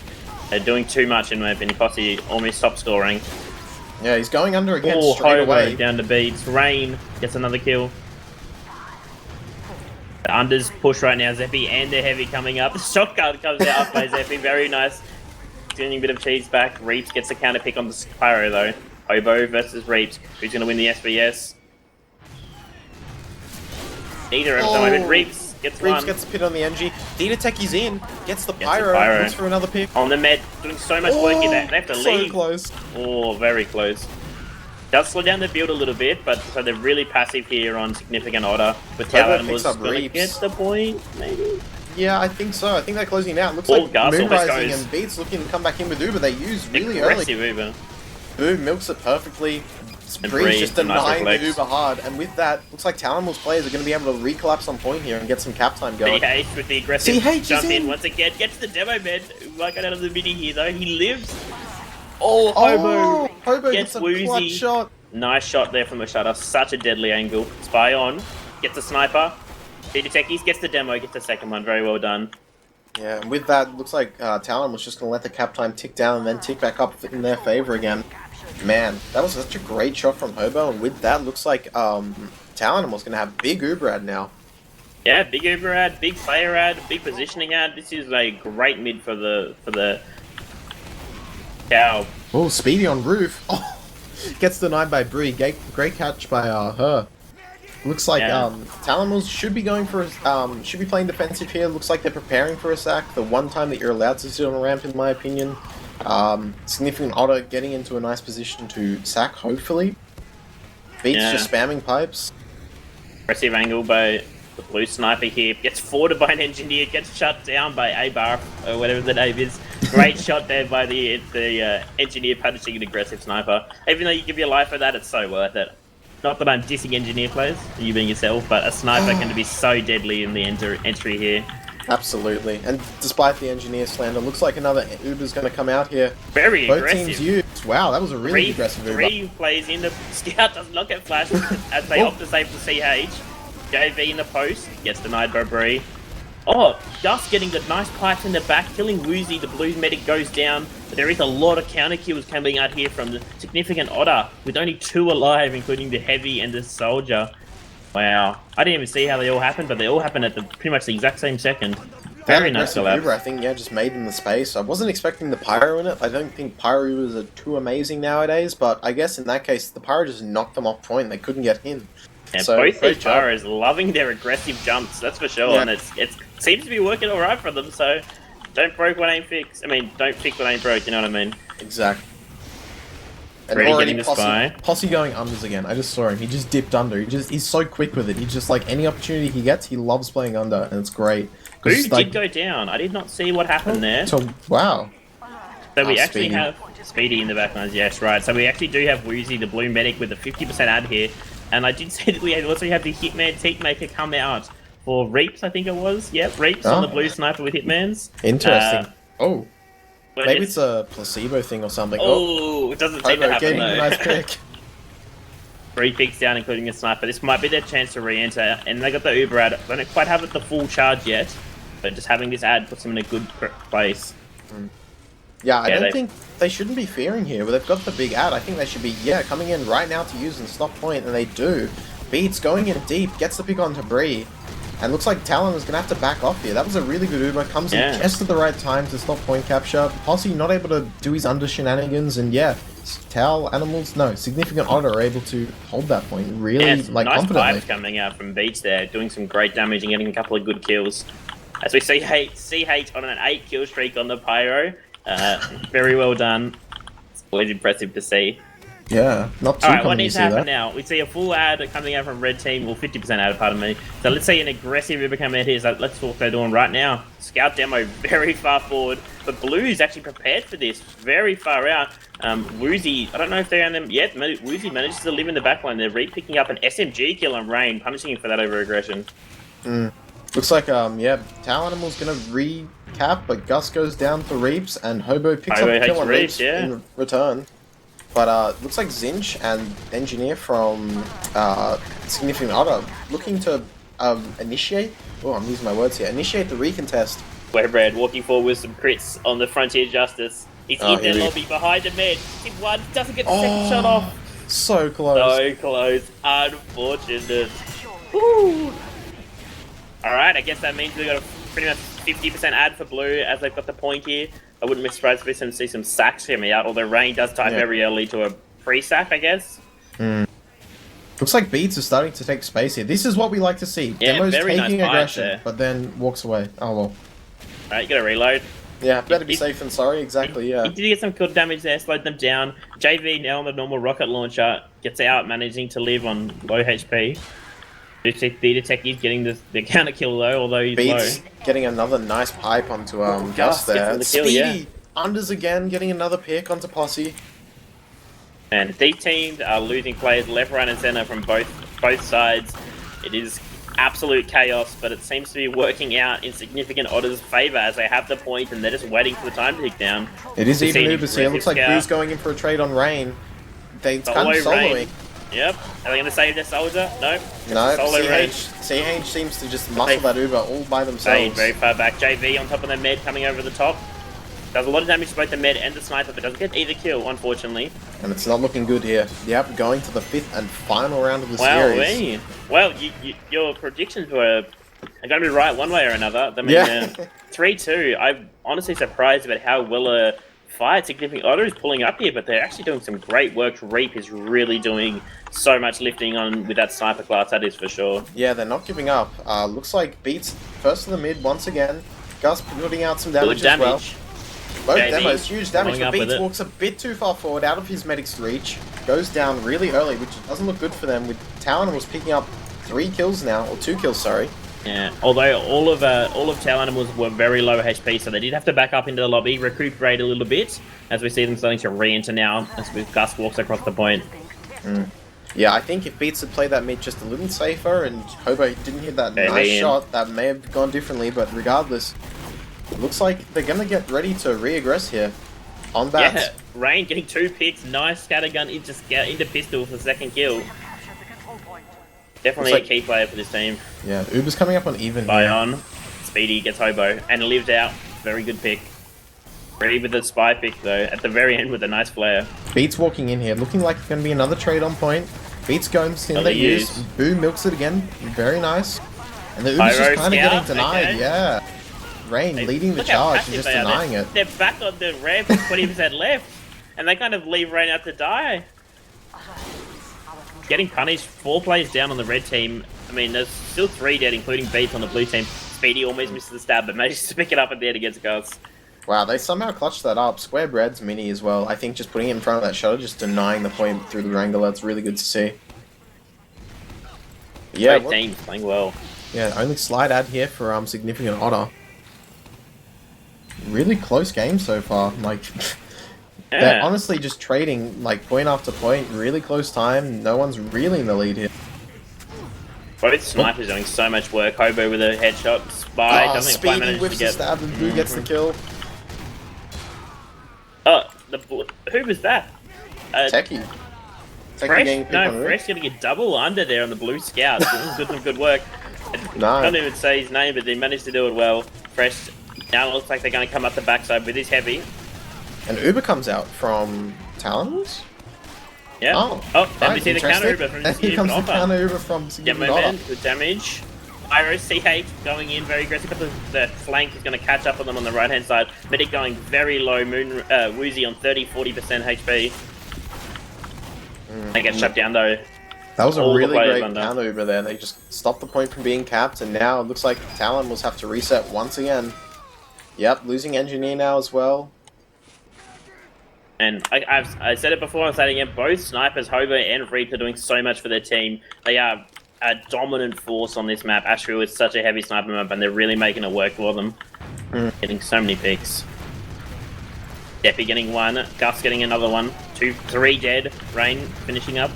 They're doing too much in my opinion. Posse almost stopped scoring. Yeah, he's going under again straight away. Down to beats. Rain gets another kill. The unders push right now. Zeppy and the heavy coming up. The shotgun comes out by Zeppy. Very nice. Getting a bit of cheese back. Reaps gets the counter pick on the Pyro though. Hobo versus Reaps. Who's going to win the SVS? Neither of them. Reaps gets one. Reaps gets the pit on the NG. Ditatechi's in. Gets the Pyro. Looks for another pick. On the med. Doing so much work here. They have to leave. So close. Oh, very close. Does slow down the build a little bit, but so they're really passive here on significant Otter. But Talonwars going to get the point, maybe? Yeah, I think so. I think they're closing out. Looks like Moonrising and Beats looking to come back in with Uber. They use really early. Uber. Boom milks it perfectly. Breeze just denying the Uber hard. And with that, looks like Talonwars players are going to be able to recollapse on point here and get some cap time going. CH with the aggressive jump in once again. Gets the demo man. Might get out of the mini here though. He lives. Oh, Hobo gets a clutch shot. Nice shot there from the shutter. Such a deadly angle. Spy on. Gets a sniper. Ditatechi's gets the demo. Gets the second one. Very well done. Yeah, and with that, looks like Talon was just going to let the cap time tick down and then tick back up in their favor again. Man, that was such a great shot from Hobo, and with that, looks like Talon was going to have big Uber ad now. Yeah, big Uber ad, big player ad, big positioning ad. This is a great mid for the cow. Oh, Speedy on roof. Oh, gets denied by Bree. Great catch by her. Looks like Talonwars should be going for should be playing defensive here. Looks like they're preparing for a sack. The one time that you're allowed to sit on a ramp, in my opinion. Significant Otter getting into a nice position to sack, hopefully. Beats just spamming pipes. Aggressive angle by the blue sniper here. Gets forwarded by an engineer. Gets shut down by A-Bar, or whatever the name is. Great shot there by the engineer punishing an aggressive sniper. Even though you give your life for that, it's so worth it. Not that I'm dissing engineer players, you being yourself, but a sniper can be so deadly in the entry here. Absolutely. And despite the engineer slander, looks like another Uber's going to come out here. Very Both aggressive. Teams used. Wow, that was a really aggressive Uber. 3 plays in. The Scout does not get flashed as they opt to save the CH. JV in the post. Gets denied by Bree. Oh, Gus getting the nice pipes in the back, killing Woozy. The blue medic goes down. But there is a lot of counter kills coming out here from the significant Otter, with only 2 alive, including the heavy and the soldier. Wow. I didn't even see how they all happened, but they all happened at pretty much the exact same second. Very nice collapse. Uber, I think, just made them the space. I wasn't expecting the Pyro in it. I don't think Pyro Ubers are too amazing nowadays, but I guess in that case, the Pyro just knocked them off point. They couldn't get in. Yeah, So, both great these job. Pyros loving their aggressive jumps, that's for sure, Yeah. and it seems to be working alright for them, so don't break what ain't fixed. I mean, don't fix what ain't broke, you know what I mean? Exactly. And Already already getting the spy. Posse going unders again. I just saw him. He just dipped under. He's so quick with it. He just like any opportunity he gets, he loves playing under, and it's great. Who Like, did go down? I did not see what happened there. Wow. So we actually Speedy. have Speedy in the backlines, yes, right. So we actually do have Woozy, the blue medic, with a 50% ad here. And I did say that we also have the Hitman Teakmaker come out for Reaps, I think it was. Yep, Reaps on the blue sniper with Hitmans. Interesting. Oh. But Maybe it's a placebo thing or something. Oh, it doesn't seem to Hobo happen getting though. a nice pick. 3 picks down, including a sniper. This might be their chance to re-enter, and they got the Uber ad. They don't quite have it the full charge yet, but just having this ad puts them in a good place. Yeah, I don't think they shouldn't be fearing here, but they've got the big ad. I think they should be, coming in right now to use and stop point, and they do. Beats going in deep, gets the pick onto Bree, and looks like Talon is going to have to back off here. That was a really good Uber, comes in just at the right time to stop point capture. Posse not able to do his under shenanigans, and Significant Otter are able to hold that point really nice confidently. vibes coming out from Beats there, doing some great damage and getting a couple of good kills. As we see CH on an 8 kill streak on the Pyro. Very well done. It's always impressive to see. Yeah, not too Alright, what needs to happen that. now? We see a full ad coming out from Red Team, well 50% ad, pardon me. So let's see an aggressive Uber come out here. So let's see what they're doing right now. Scout demo very far forward, but Blue's actually prepared for this, very far out. Woozy, I don't know if they're on them yet. Woozy manages to live in the backline. They're re-picking up an SMG kill on Rain, punishing him for that over-aggression. Looks like, Tau Animal's gonna recap, but Gus goes down for Reaps, and Hobo picks up a kill on Reaps in return. But looks like Zinch and Engineer from Significant Otter looking to initiate. Oh, I'm using my words here. Initiate the recontest. Webrad walking forward with some crits on the Frontier Justice. He's in their lobby behind the med. Tip 1 doesn't get the second shot off. So close. So close. Unfortunate. Woo. Alright, I guess that means we've got a pretty much 50% ad for Blue as they've got the point here. I wouldn't be surprised if we see some sacks coming out, although Rain does tie very early to a pre-sack, I guess. Looks like Beats is starting to take space here. This is what we like to see. Yeah, Demo's very taking nice aggression, but then walks away. Oh well. Alright, you gotta reload. Yeah, better be safe than sorry, exactly, yeah. He did get some good damage there, slowed them down. JV now on the normal rocket launcher, gets out, managing to live on low HP. The detective getting the counter kill though, although he's Beats low. getting another nice pipe onto Gus there. The kill, Speedy unders again, getting another pick onto Posse. And these teams are losing players left, right, and center from both sides. It is absolute chaos, but it seems to be working out in Significant Otter's favour as they have the point and they're just waiting for the time to tick down. It is even Ubers here. Looks like Blue's going in for a trade on Rain. It's kind of soloing. Yep. Are they going to save their soldier? No. No, CH seems to just muscle that Uber all by themselves. Very far back. JV on top of the med coming over the top. Does a lot of damage to both the med and the sniper, but doesn't get either kill, unfortunately. And it's not looking good here. Yep, going to the 5th and final round of the series. Well, your predictions are going to be right one way or another. I mean, 3-2. I'm honestly surprised about how well a fight Significant Otter is pulling up here, but they're actually doing some great work. Reap is really doing so much lifting on with that sniper class, that is for sure. Yeah, they're not giving up. Looks like Beats first to the mid once again. Gus putting out some damage as well. Both demos, huge damage, but Beats walks a bit too far forward, out of his medic's reach, goes down really early, which doesn't look good for them, with Talon was picking up 3 kills now, or 2 kills, sorry. Yeah, although all of Tail Animals were very low HP, so they did have to back up into the lobby, recuperate a little bit, as we see them starting to re-enter now, as Gus walks across the point. Yeah, I think if Beats had played that mid just a little safer, and Hobo didn't hit that nice shot, that may have gone differently, but regardless, it looks like they're going to get ready to re-aggress here. On bats. Yeah, Rain getting 2 picks, nice scattergun into pistol for the second kill. Definitely a key player for this team. Yeah, Uber's coming up on even. Py-bun. Speedy gets Hobo and lives out. Very good pick. Ready with the spy pick though, at the very end with a nice flare. Beats walking in here, looking like it's going to be another trade on point. Beats goes in, they use. Boo milks it again, very nice. And the Uber's just kind of getting denied, yeah. Rain leading the charge and just denying it. They're back on the ramp with 20% left, and they kind of leave Rain out to die. getting punished. 4 players down on the red team. I mean, there's still 3 dead, including Beats on the blue team. Speedy almost misses the stab, but manages to pick it up at the end against Gus. Wow, they somehow clutched that up. Square Bread's mini as well. I think just putting it in front of that shuttle, just denying the point through the wrangle, that's really good to see. Yeah, Great team, playing well. Yeah, only slight ad here for Significant Otter. Really close game so far. Like, they're honestly just trading like point after point, really close time. No one's really in the lead here. Both snipers doing so much work. Hobo with a headshot. Spy doesn't quite manage to get. Stab and Boo gets the kill. Oh, who was that? Techie. Fresh? No, Fresh getting a double under there on the blue scout. Good, some good work. No. I can't even say his name, but they managed to do it well. Fresh. Now it looks like they're going to come up the backside with his heavy. And Uber comes out from Talons? Yeah. Oh, and we see the counter Uber from and here comes the counter Uber from Significant Otter. Good damage. Pyro CH going in very aggressive, but the flank is going to catch up on them on the right hand side. Medic going very low, Woozy on 30-40% HP. They get shut down though. That was a really great counter Uber there. They just stopped the point from being capped, and now it looks like Talon will have to reset once again. Yep, losing Engineer now as well. And I said it before, I'll say it again, both snipers, Hobo and Reaper, doing so much for their team. They are a dominant force on this map. Ashville is such a heavy sniper map, and they're really making it work for them. Getting so many picks. Deppy getting one, Gus getting another one, 2, 3 dead, Rain finishing up.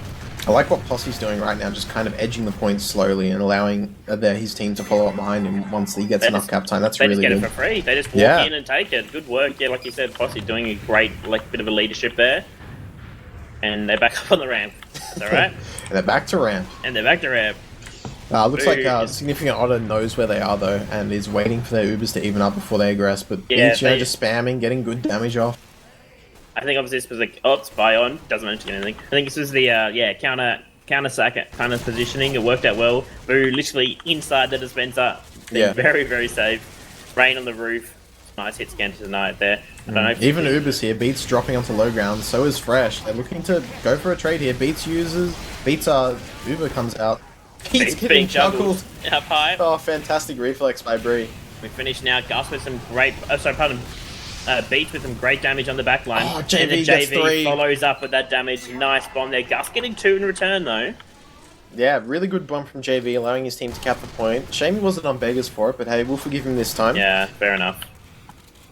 I like what Posse's doing right now, just kind of edging the points slowly and allowing his team to follow up behind him once he gets enough cap time. That's really good. They just get it for free. They just walk in and take it. Good work. Yeah, like you said, Posse doing a great, bit of a leadership there. And they're back up on the ramp. Is that right? And they're back to ramp. Looks like Significant Otter knows where they are though, and is waiting for their Ubers to even up before they aggress. But Beats, just spamming, getting good damage off. I think obviously this was like, it's Py-bun, doesn't manage to get anything. I think this was the, counter sack kind of positioning. It worked out well. Boo literally inside the dispenser. Very, very safe. Rain on the roof. Nice hit scan tonight there. I don't know if even Uber's here. Beats dropping onto low ground. So is Fresh. They're looking to go for a trade here. Beats Uber comes out. Beats getting chuckled. Up high. Oh, fantastic reflex by Bree. We finish now. Gus with some great... Beats with some great damage on the back line. Oh, JV, and the gets 3. follows up with that damage. Nice bomb there. Gus getting 2 in return, though. Yeah, really good bomb from JV, allowing his team to cap the point. Shame he wasn't on beggars for it, but hey, we'll forgive him this time. Yeah, fair enough.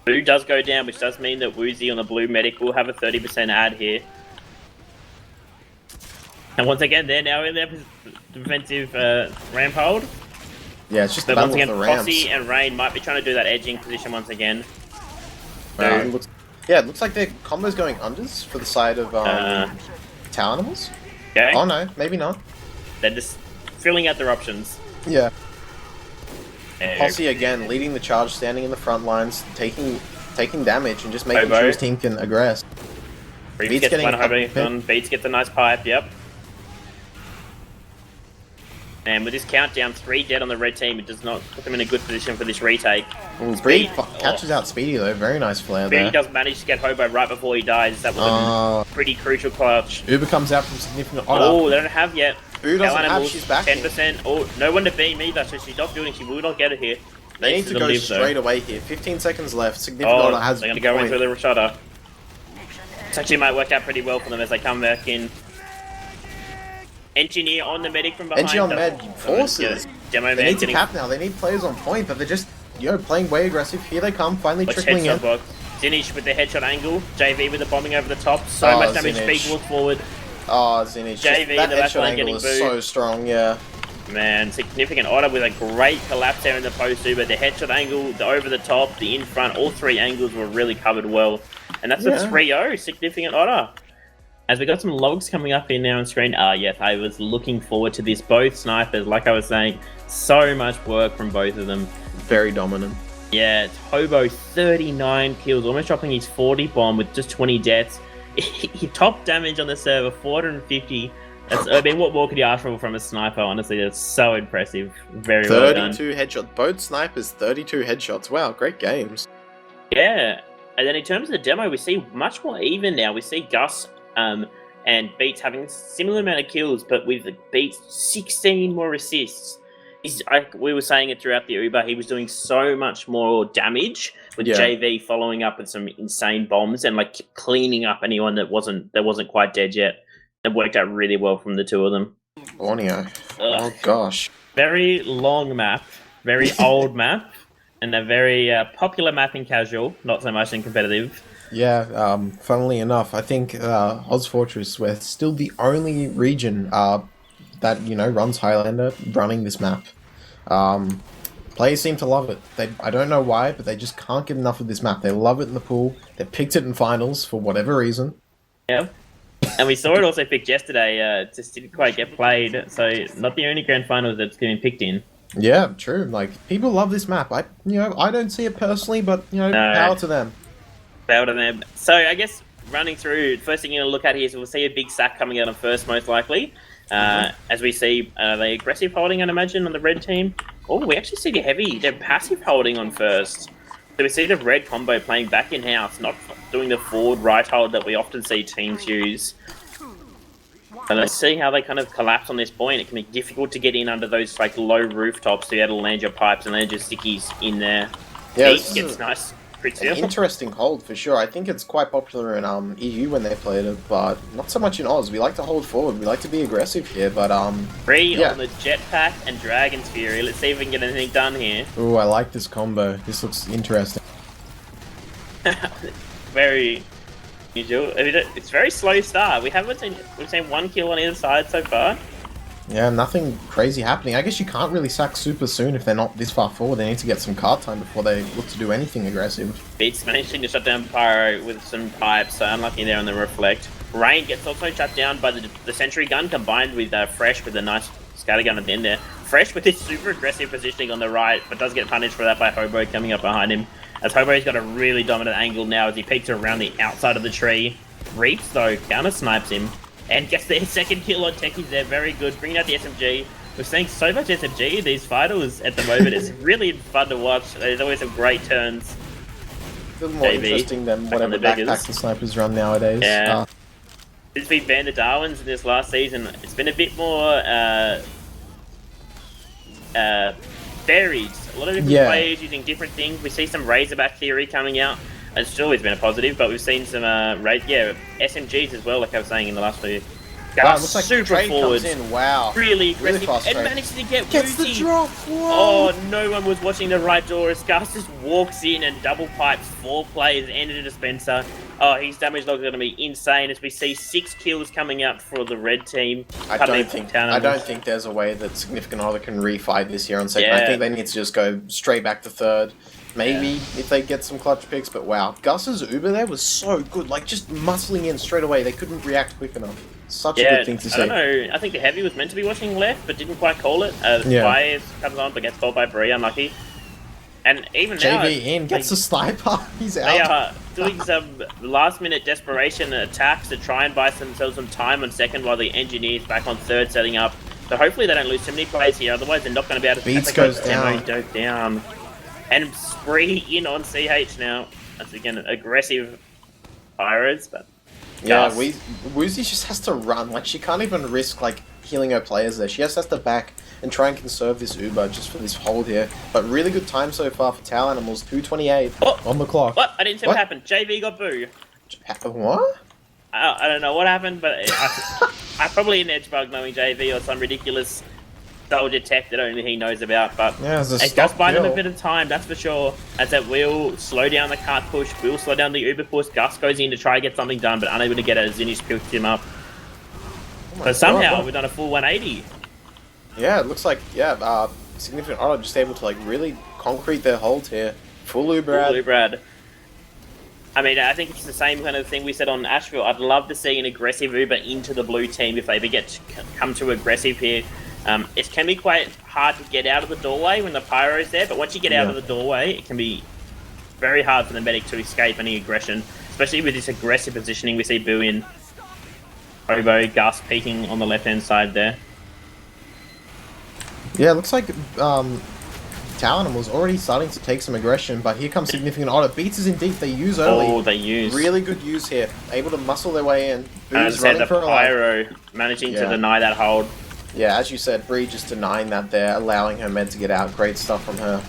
Blue does go down, which does mean that Woozy on the blue medic will have a 30% ad here. And once again, they're now in their defensive ramp hold. Yeah, it's just but the once again, the ramps. Posse and Rain might be trying to do that edging position once again. It looks like their combo's going unders for the side of Talonimals. Okay. Oh no, maybe not. They're just filling out their options. Yeah. Posse again leading the charge, standing in the front lines, taking damage and just making sure his team can aggress. Beats gets one Hobo. Beats gets a nice pipe. Yep. And with this countdown, 3 dead on the red team, it does not put them in a good position for this retake. Bree catches out Speedy though, very nice flare there. Speedy does manage to get Hobo right before he dies. That was a pretty crucial clutch. Uber comes out from Significant Otter. Oh, they don't have yet. Boo doesn't have, she's back 10%. Oh, no one to beam either, so she's not building. She will not get it here. They need to go straight away here. 15 seconds left. Significant Otter has they're going to go in for the shutter. This actually might work out pretty well for them as they come back in. Engineer on the medic from behind. Engineer on med forces. Demo they need to cap now. They need players on point, but they're just playing way aggressive. Here they come, finally trickling in. Zinich with the headshot angle. JV with the bombing over the top. So much damage. Speed walk forward. Oh, Zinich. JV that the left line angle getting is booed. so strong, yeah. Man, Significant Otter with a great collapse there in the post too, but the headshot angle, the over the top, the in front, all 3 angles were really covered well. And that's a 3-0, Significant Otter. As we got some logs coming up here now on screen, yes, I was looking forward to this. Both snipers, like I was saying, so much work from both of them. Very dominant. Yeah, it's Hobo, 39 kills, almost dropping his 40 bomb with just 20 deaths. He top damage on the server, 450. I mean, what more could you ask for from a sniper? Honestly, that's so impressive. Very well done. 32 headshots. Both snipers, 32 headshots. Wow, great games. Yeah. And then in terms of the demo, we see much more even now. We see Gus and Beats having a similar amount of kills, but with Beats 16 more assists. We were saying it throughout the Uber, he was doing so much more damage with JV following up with some insane bombs and like cleaning up anyone that wasn't quite dead yet. It worked out really well from the two of them. Borneo. Oh gosh. Very long map, very old map, and a very popular map in casual, not so much in competitive. Yeah, funnily enough, I think ozfortress, we're still the only region that, you know, runs Highlander running this map. Players seem to love it. I don't know why, but they just can't get enough of this map. They love it in the pool. They picked it in finals for whatever reason. Yeah. And we saw it also picked yesterday, just didn't quite get played, so not the only grand final that's getting picked in. Yeah, true. Like, people love this map. I don't see it personally, but, you know, power to them. Power to them. So, I guess, running through, first thing you're going to look at here is we'll see a big sack coming out on first, most likely. As we see, the aggressive holding, I'd imagine, on the red team. Oh, we actually see the heavy, they're passive holding on first. So we see the red combo playing back in-house, not doing the forward right hold that we often see teams use. And let's see how they kind of collapse on this point. It can be difficult to get in under those like low rooftops to be able to land your pipes and land your stickies in there. Yeah, Beats gets nice. An interesting hold for sure. I think it's quite popular in EU when they played it, but not so much in Oz. We like to hold forward. We like to be aggressive here, but Free on the jetpack and Dragon's Fury. Let's see if we can get anything done here. Ooh, I like this combo. This looks interesting. Very usual. It's very slow start. We've seen one kill on either side so far. Yeah, nothing crazy happening. I guess you can't really sack super soon if they're not this far forward. They need to get some card time before they look to do anything aggressive. Beats managing to shut down Pyro with some pipes, so unlucky there on the reflect. Rain gets also shut down by the sentry gun combined with Fresh with a nice scattergun at the end there. Fresh with his super aggressive positioning on the right, but does get punished for that by Hobo coming up behind him. As Hobo's got a really dominant angle now as he peeks around the outside of the tree. Reaps though, counter snipes him. And gets their second kill on techies there, very good. Bringing out the SMG. We're seeing so much SMG in these finals at the moment. It's really fun to watch. There's always some great turns. A little more interesting than whatever backpacks the snipers run nowadays. Yeah. Since we banned the Darwins in this last season, it's been a bit more varied. A lot of different players using different things. We see some Razorback theory coming out. It's always been a positive, but we've seen some SMGs as well, like I was saying in the last few. Wow, looks like super forward. Wow. Really aggressive. Really and managed to get Gets Woozy. the drop. Whoa. Oh, no one was watching the right door. As Gus just walks in and double pipes 4 players and a dispenser. Oh, his damage log is going to be insane as we see 6 kills coming out for the red team. I don't think there's a way that Significant Other can refight this here on second. I think they need to just go straight back to third. Maybe if they get some clutch picks, but wow. Gus's Uber there was so good, like just muscling in straight away. They couldn't react quick enough. Such a good thing to see. I don't know, I think the Heavy was meant to be watching left, but didn't quite call it. Spy comes on, but gets called by Bree, unlucky. And even now... JV in, gets a sniper, he's out. They are doing some last-minute desperation attacks to try and buy themselves some time on second while the Engineer's back on third setting up. So hopefully they don't lose too many plays here, otherwise they're not going to be able to... Beats goes down. And Spree in on CH now. That's again aggressive pyros, but yeah, Woozy just has to run. Like she can't even risk like healing her players there. She just has to back and try and conserve this Uber just for this hold here. But really good time so far for Tau Animals. 2:28 on the clock. What? I didn't see what happened. JV got boo. What? I don't know what happened, but I probably an edge bug knowing JV or some ridiculous soldier tech that only he knows about, but it does buy them a bit of time, that's for sure. As that will slow down the cart push, will slow down the Uber push. Gus goes in to try to get something done, but unable to get it as Zinnish picks him up. So somehow we've done a full 180. Yeah, it looks like Significant Otter just able to like really concrete their hold here. Full Uberad. I mean, I think it's the same kind of thing we said on Ashville. I'd love to see an aggressive Uber into the blue team if they ever get to come too aggressive here. It can be quite hard to get out of the doorway when the pyro's there, but once you get out of the doorway, it can be very hard for the medic to escape any aggression, especially with this aggressive positioning. We see Boo in, Hobo, Gus peeking on the left-hand side there. Yeah, it looks like Tau Animal's already starting to take some aggression, but here comes Significant Otter. Beats is in deep, they use early. Oh, they use. Really good use here. Able to muscle their way in. Boo's running the for Pyro, managing to deny that hold. Yeah, as you said, Bree just denying that there, allowing her med to get out. Great stuff from her.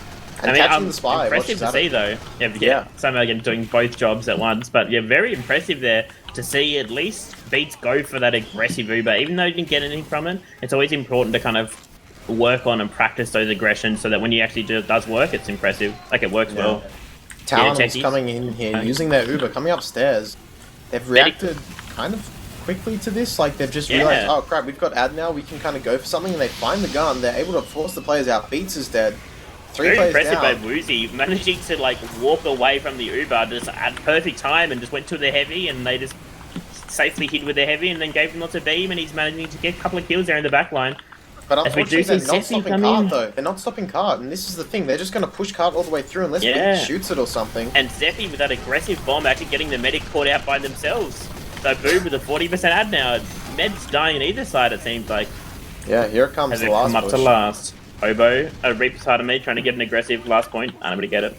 And catching the spy. Impressive to see, though. Yeah. Somehow again doing both jobs at once, but yeah, very impressive there to see at least Beats go for that aggressive Uber. Even though you didn't get anything from it, it's always important to kind of work on and practice those aggressions so that when you actually does work, it's impressive. Like, it works well. Talon's coming in here, using their Uber, coming upstairs. They've reacted kind of quickly to this, like they've just realized, oh crap, we've got ad now, we can kind of go for something, and they find the gun, they're able to force the players out. Beats is dead. Very impressive by Woozy, managing to like walk away from the Uber just at perfect time and just went to the heavy, and they just safely hit with their heavy and then gave them lots of beam, and he's managing to get a couple of kills there in the back line. But unfortunately, they're not stopping Cart, though. They're not stopping Cart, and this is the thing. They're just going to push Cart all the way through unless Beat shoots it or something. And Zephy with that aggressive bomb actually getting the medic caught out by themselves. So Boo with a 40% ad now. Med's dying on either side, it seems like. Yeah, here it comes the last push. Come up to last. Oboe, Reaper's side of me, trying to get an aggressive last point. I'm going to get it.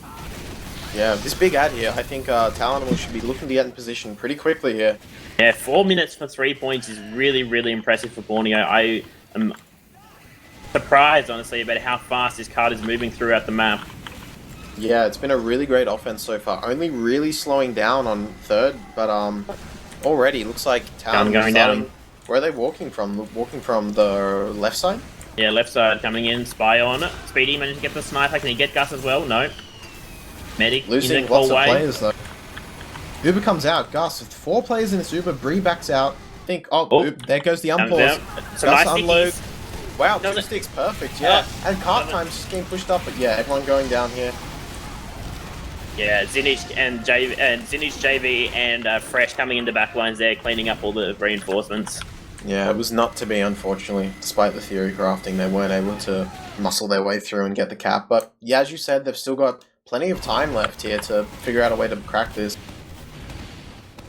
Yeah, this big ad here, I think Talon should be looking to get in position pretty quickly here. Yeah, 4 minutes for 3 points is really, really impressive for Borneo. I am surprised, honestly, about how fast this card is moving throughout the map. Yeah, it's been a really great offense so far. Only really slowing down on third, but already looks like Talon going down. Where are they walking from? Walking from the left side? Yeah, left side coming in, spy on it. Speedy managed to get the sniper. Can he get Gus as well? No. Medic losing lots of players though. Uber comes out. Gus with 4 players in this Uber. Bree backs out. There goes the unpause. Gus nice unload. Wow, 2 sticks, perfect. Yeah, and Cart time's just getting pushed up, but yeah, everyone going down here. Yeah, Zinich and JV and Fresh coming into backlines there, cleaning up all the reinforcements. Yeah, it was not to be, unfortunately. Despite the theory crafting, they weren't able to muscle their way through and get the cap. But yeah, as you said, they've still got plenty of time left here to figure out a way to crack this.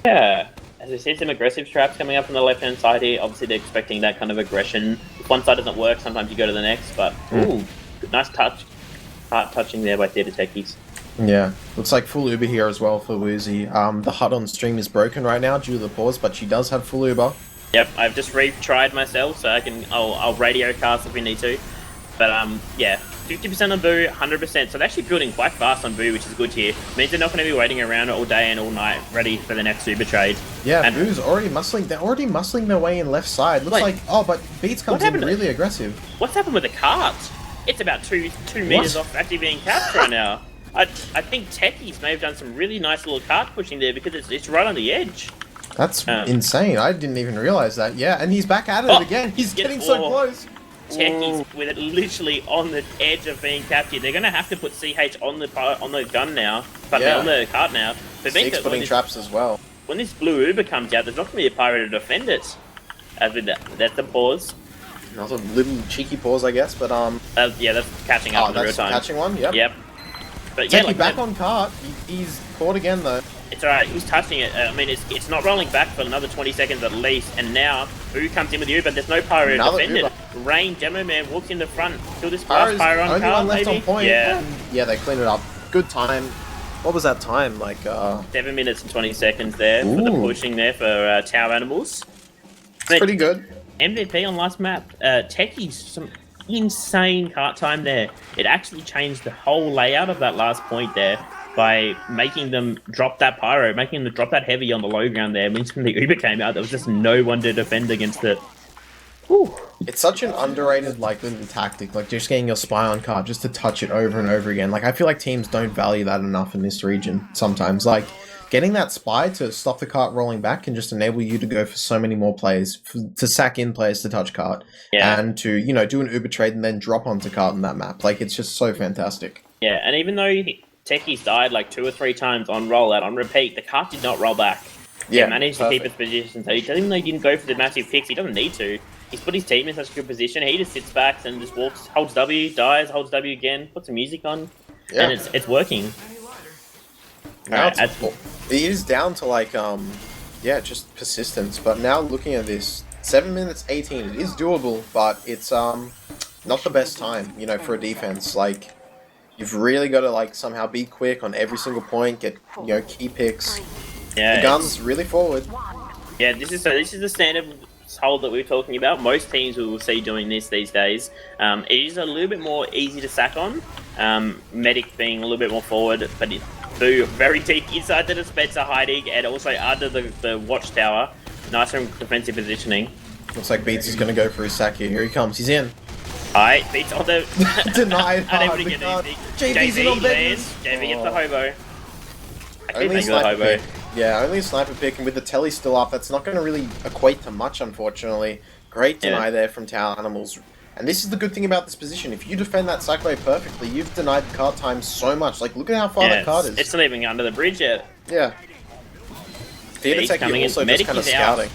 Yeah, as we see some aggressive traps coming up on the left-hand side here. Obviously, they're expecting that kind of aggression. If one side doesn't work, sometimes you go to the next. But, ooh, nice touch. Heart touching there by Theatre Techies. Yeah, looks like full Uber here as well for Woozy. The HUD on stream is broken right now due to the pause, but she does have full Uber. Yep, I've just retried myself, so I'll radio cast if we need to. But yeah, 50% on Boo, 100%. So they're actually building quite fast on Boo, which is good here. Means they're not going to be waiting around all day and all night, ready for the next Uber trade. Yeah, and Boo's already muscling. They're already muscling their way in left side. Looks like but Beats comes in really aggressive. What's happened with the cart? It's about two meters off actually being capped right now. I think Techies may have done some really nice little cart pushing there because it's right on the edge. That's insane. I didn't even realize that. Yeah, and he's back at it again. He's getting so close. Techies with it literally on the edge of being captured. They're going to have to put CH on the gun now, but on the cart now. Six putting traps as well. When this blue Uber comes out, there's not going to be a pyro to defend it. As with that's the pause. Another little cheeky pause, I guess, but yeah, that's catching up in real time. Catching one. Yep. Yep. But yeah, back on cart. He's caught again though. It's alright, he's touching it. I mean, it's not rolling back for another 20 seconds at least, and now Boo comes in with you, but there's no pyro to defend it. Rain, Demo Man walks in the front. Kill this last pyro on car, left maybe? On point. Yeah, they clean it up. Good time. What was that time? Like 7 minutes and 20 seconds there for the pushing there for Tower Animals. It's pretty good. MVP on last map. Techies, some insane cart time there. It actually changed the whole layout of that last point there by making them drop that pyro, making them drop that heavy on the low ground there. Means when the Uber came out, there was just no one to defend against it. Whew. It's such an underrated little tactic, like just getting your spy on cart just to touch it over and over again. Like I feel like teams don't value that enough in this region sometimes. Like getting that spy to stop the cart rolling back can just enable you to go for so many more plays, to sack in players to touch cart, and to, do an Uber trade and then drop onto cart in that map. Like it's just so fantastic. Yeah, and even though Techies died like 2 or 3 times on rollout, on repeat, the cart did not roll back. Yeah, he managed to keep its position, so even though he didn't go for the massive picks, he doesn't need to. He's put his team in such a good position, he just sits back and just walks, holds W, dies, holds W again, puts some music on, and it's working. Now it is down to like, just persistence, but now looking at this, 7 minutes 18, it is doable, but it's not the best time, for a defense. Like, You've really got to like somehow be quick on every single point, get key picks. Yeah, the gun's really forward. Yeah, this is the standard hold that we're talking about. Most teams we will see doing this these days. It is a little bit more easy to sack on. Medic being a little bit more forward, but Boo very deep inside the dispenser hiding, and also under the watchtower. Nice defensive positioning. Looks like Beats is going to go for his sack here. Here he comes. He's in. Alright, Beats on the... Denied hard. Unable to get anything. JV's in on lands. JV gets the hobo. Only a sniper pick. Yeah, only a sniper pick, and with the telly still up, that's not going to really equate to much, unfortunately. Great deny there from Tower Animals. And this is the good thing about this position. If you defend that sack wave perfectly, you've denied the cart time so much. Like, look at how far that cart is. It's not even under the bridge yet. Yeah. Theater also just kind of scouting.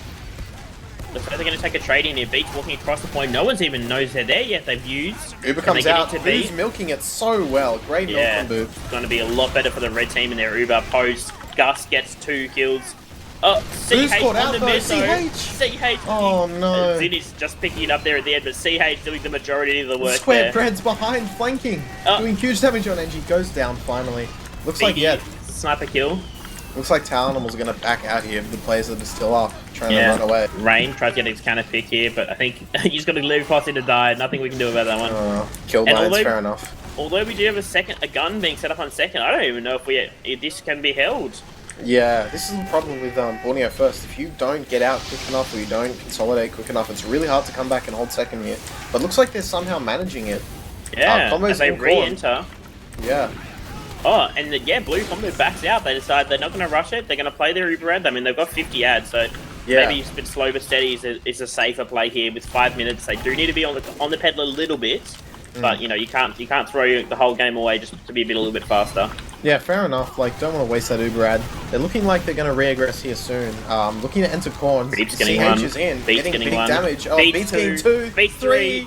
Looks like they're going to take a trade in here. Beats walking across the point. No one's even knows they're there yet. They've used. Uber comes out. Boo's milking it so well. Great milk from Boo. It's going to be a lot better for the red team in their Uber post. Gus gets 2 kills. Oh, CH on the mid though. CH. Oh no. Zin is just picking it up there at the end, but CH doing the majority of the work Square Bread's behind, flanking. Doing huge damage on NG. Goes down finally. Looks like, sniper kill. Looks like Tower Animals are going to back out here. The players that are still up, trying to run away. Rain tries to get his counter pick here, but I think he's got to live past him to die. Nothing we can do about that one. Kill mines, fair enough. Although we do have a gun being set up on second, I don't even know if this can be held. Yeah, this is the problem with Borneo first. If you don't get out quick enough or you don't consolidate quick enough, it's really hard to come back and hold second here. But it looks like they're somehow managing it. Yeah, as they re-enter. Yeah. Oh, and Blue combo backs out. They decide they're not going to rush it. They're going to play their Uber ad. I mean, they've got 50 ads, so maybe a bit slow but steady is a safer play here. With 5 minutes, they do need to be on the pedal a little bit, but you can't throw the whole game away just to be a little bit faster. Yeah, fair enough. Like, don't want to waste that Uber ad. They're looking like they're going to re-aggress here soon. Looking to enter corn. Beats getting one. is in. Beats getting big one. Damage. Oh, Beats getting 2. Beats 3.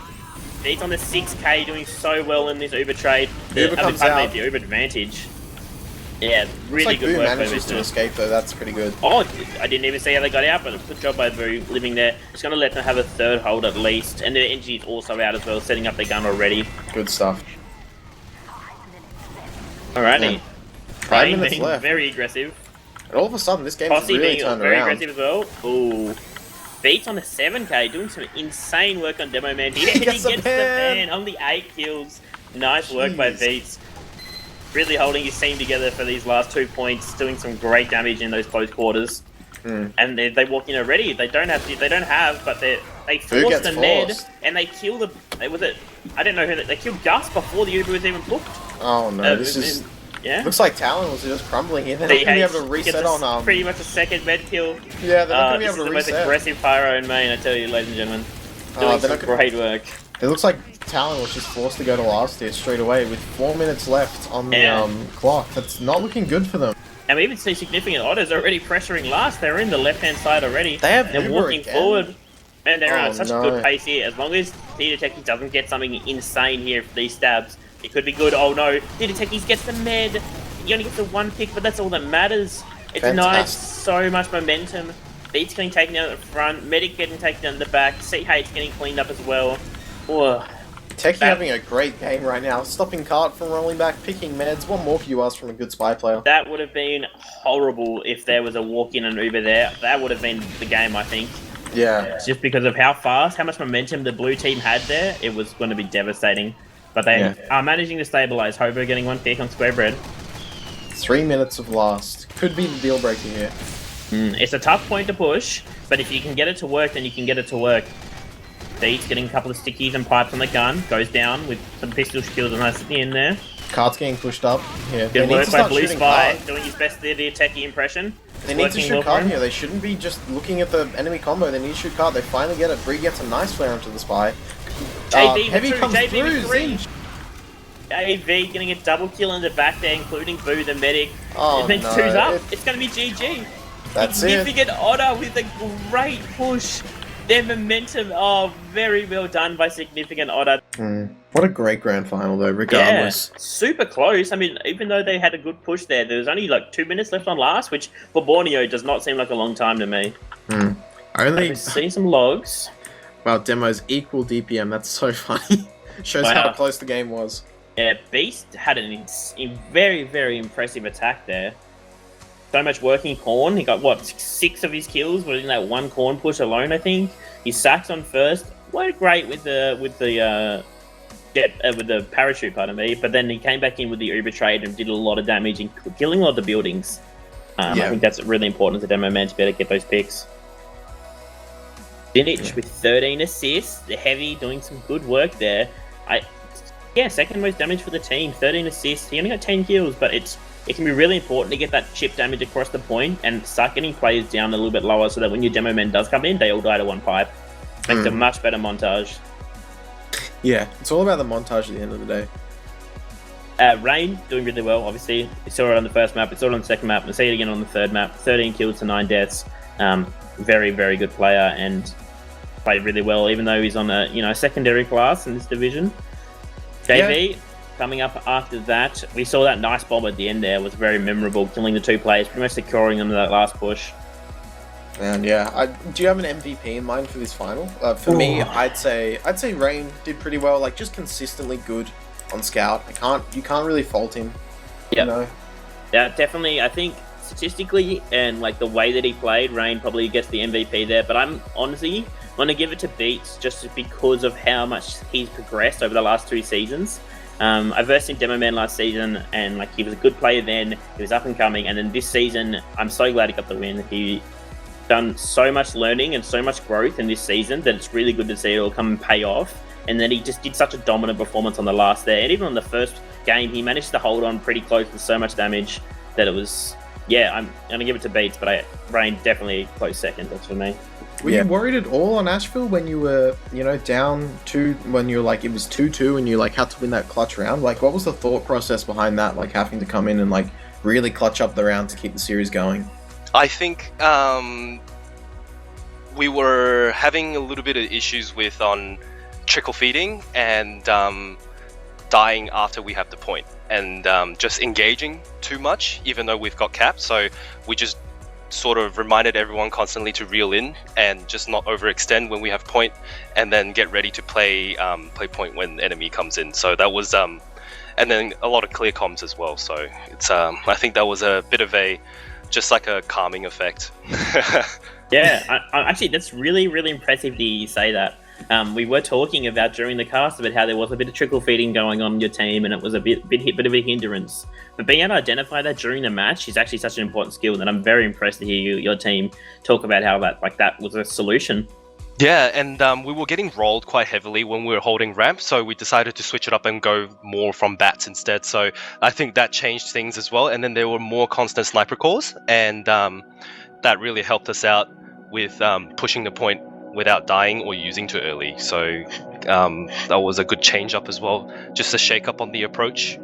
Beats on the 6k, doing so well in this Uber trade. Uber comes out. The Uber advantage. Yeah, really like good Boo work. Manages to escape though. That's pretty good. Oh, I didn't even see how they got out, but a good job by Boo living there. Just going to let them have a third hold at least, and their NG is also out as well, setting up their gun already. Good stuff. Alrighty. 5 minutes left. Very aggressive. And all of a sudden, this game is really turned very around. Aggressive as well. Ooh. Beats on the 7k, doing some insane work on Demo Man. He gets the ban on the 8 kills. Nice work by Beats. Really holding his team together for these last 2 points, doing some great damage in those close quarters. And they walk in already. They don't have, but they force the Ned and they kill the. I don't know who they killed Gus before the Uber was even booked. Oh no, this is. Yeah. Looks like Talon was just crumbling here. They're not going to be able to reset on pretty much a second med kill. Yeah, they're not going to be able to reset. This is the most aggressive pyro in main, I tell you, ladies and gentlemen. Doing some great work. It looks like Talon was just forced to go to last here straight away with 4 minutes left on the clock. That's not looking good for them. And we even see significant Otters already pressuring last. They're in the left-hand side already. They're walking forward. And they're on such a good pace here. As long as D-Detectives doesn't get something insane here for these stabs, it could be good. Oh no, D-Detectives gets the med. He only gets the 1 pick, but that's all that matters. It denies so much momentum. Beats getting taken down at the front, Medic getting taken down at the back, CH getting cleaned up as well. Techie having a great game right now, stopping Cart from rolling back, picking meds. One more for you ask from a good spy player. That would have been horrible if there was a walk-in and Uber there. That would have been the game, I think. Yeah. Just because of how fast, how much momentum the blue team had there, it was going to be devastating. But they are managing to stabilize. Hobo getting 1 pick on Square Bread. 3 minutes of last. Could be the deal breaker here. It's a tough point to push, but if you can get it to work, then you can get it to work. Beats getting a couple of stickies and pipes on the gun, goes down with some pistol skills and nice in there. Cart's getting pushed up here. Good work by Blue Spy, doing his best there, the techie impression. They need to shoot Cart here. They shouldn't be just looking at the enemy combo. They need to shoot Cart. They finally get it. Bree gets a nice flare onto the Spy. Heavy comes through. Zinch. JV getting a double kill in the back there, including Boo the medic. Oh, and then 2's up. It's going to be GG. That's Significant Otter with a great push. Their momentum, very well done by Significant Otter. What a great grand final though, regardless. Yeah, super close. I mean, even though they had a good push there, there was only like 2 minutes left on last, which for Borneo does not seem like a long time to me. Only see some logs. Wow, demos equal DPM. That's so funny. Shows how close the game was. Yeah, Beast had a very, very impressive attack there. So much working corn. He got, what, 6 of his kills were in that one corn push alone, I think. He sacks on first. Worked great with the parachute, pardon me. But then he came back in with the Uber trade and did a lot of damage and killing a lot of the buildings. I think that's really important as a demo man to be able to get those picks. Dinich with 13 assists. The Heavy doing some good work there. Second most damage for the team. 13 assists. He only got 10 kills, but it can be really important to get that chip damage across the point and start getting players down a little bit lower so that when your demo man does come in, they all die to one pipe. Makes a much better montage. Yeah, it's all about the montage at the end of the day. Rain doing really well, obviously. We saw it on the first map, we saw it on the second map, we'll see it again on the third map. 13 kills to 9 deaths. Very, very good player and played really well, even though he's on a secondary class in this division. JV, coming up after that, we saw that nice bomb at the end there, was very memorable, killing the 2 players, pretty much securing them to that last push. And do you have an MVP in mind for this final? For me, I'd say Rain did pretty well, like just consistently good on Scout. You can't really fault him. Yeah, you know? Yeah, definitely. I think statistically and like the way that he played, Rain probably gets the MVP there. But I'm honestly going to give it to Beats just because of how much he's progressed over the last 2 seasons. I versed in Demo Man last season, and like he was a good player then. He was up and coming, and then this season, I'm so glad he got the win. He done so much learning and so much growth in this season that it's really good to see it all come and pay off. And then he just did such a dominant performance on the last there. And even on the first game, he managed to hold on pretty close with so much damage that it was... Yeah, I'm going to give it to Beats, but Rain definitely close second. That's for me. Were you worried at all on Ashville when you were, down 2, when you were like, it was 2-2 and you like had to win that clutch round? Like, what was the thought process behind that? Like having to come in and like really clutch up the round to keep the series going? I think we were having a little bit of issues with on trickle feeding and dying after we have the point, and just engaging too much even though we've got cap. So we just sort of reminded everyone constantly to reel in and just not overextend when we have point, and then get ready to play point when enemy comes in. So that was and then a lot of clear comms as well. So it's I think that was a bit of just like a calming effect. Yeah, actually, that's really, really impressive to say that. We were talking about during the cast about how there was a bit of trickle feeding going on in your team, and it was a bit of a hindrance. But being able to identify that during the match is actually such an important skill that I'm very impressed to hear your team talk about how that was a solution. Yeah, and we were getting rolled quite heavily when we were holding ramp, so we decided to switch it up and go more from bats instead. So I think that changed things as well. And then there were more constant sniper calls, and that really helped us out with pushing the point without dying or using too early. So that was a good change up as well, just a shake up on the approach.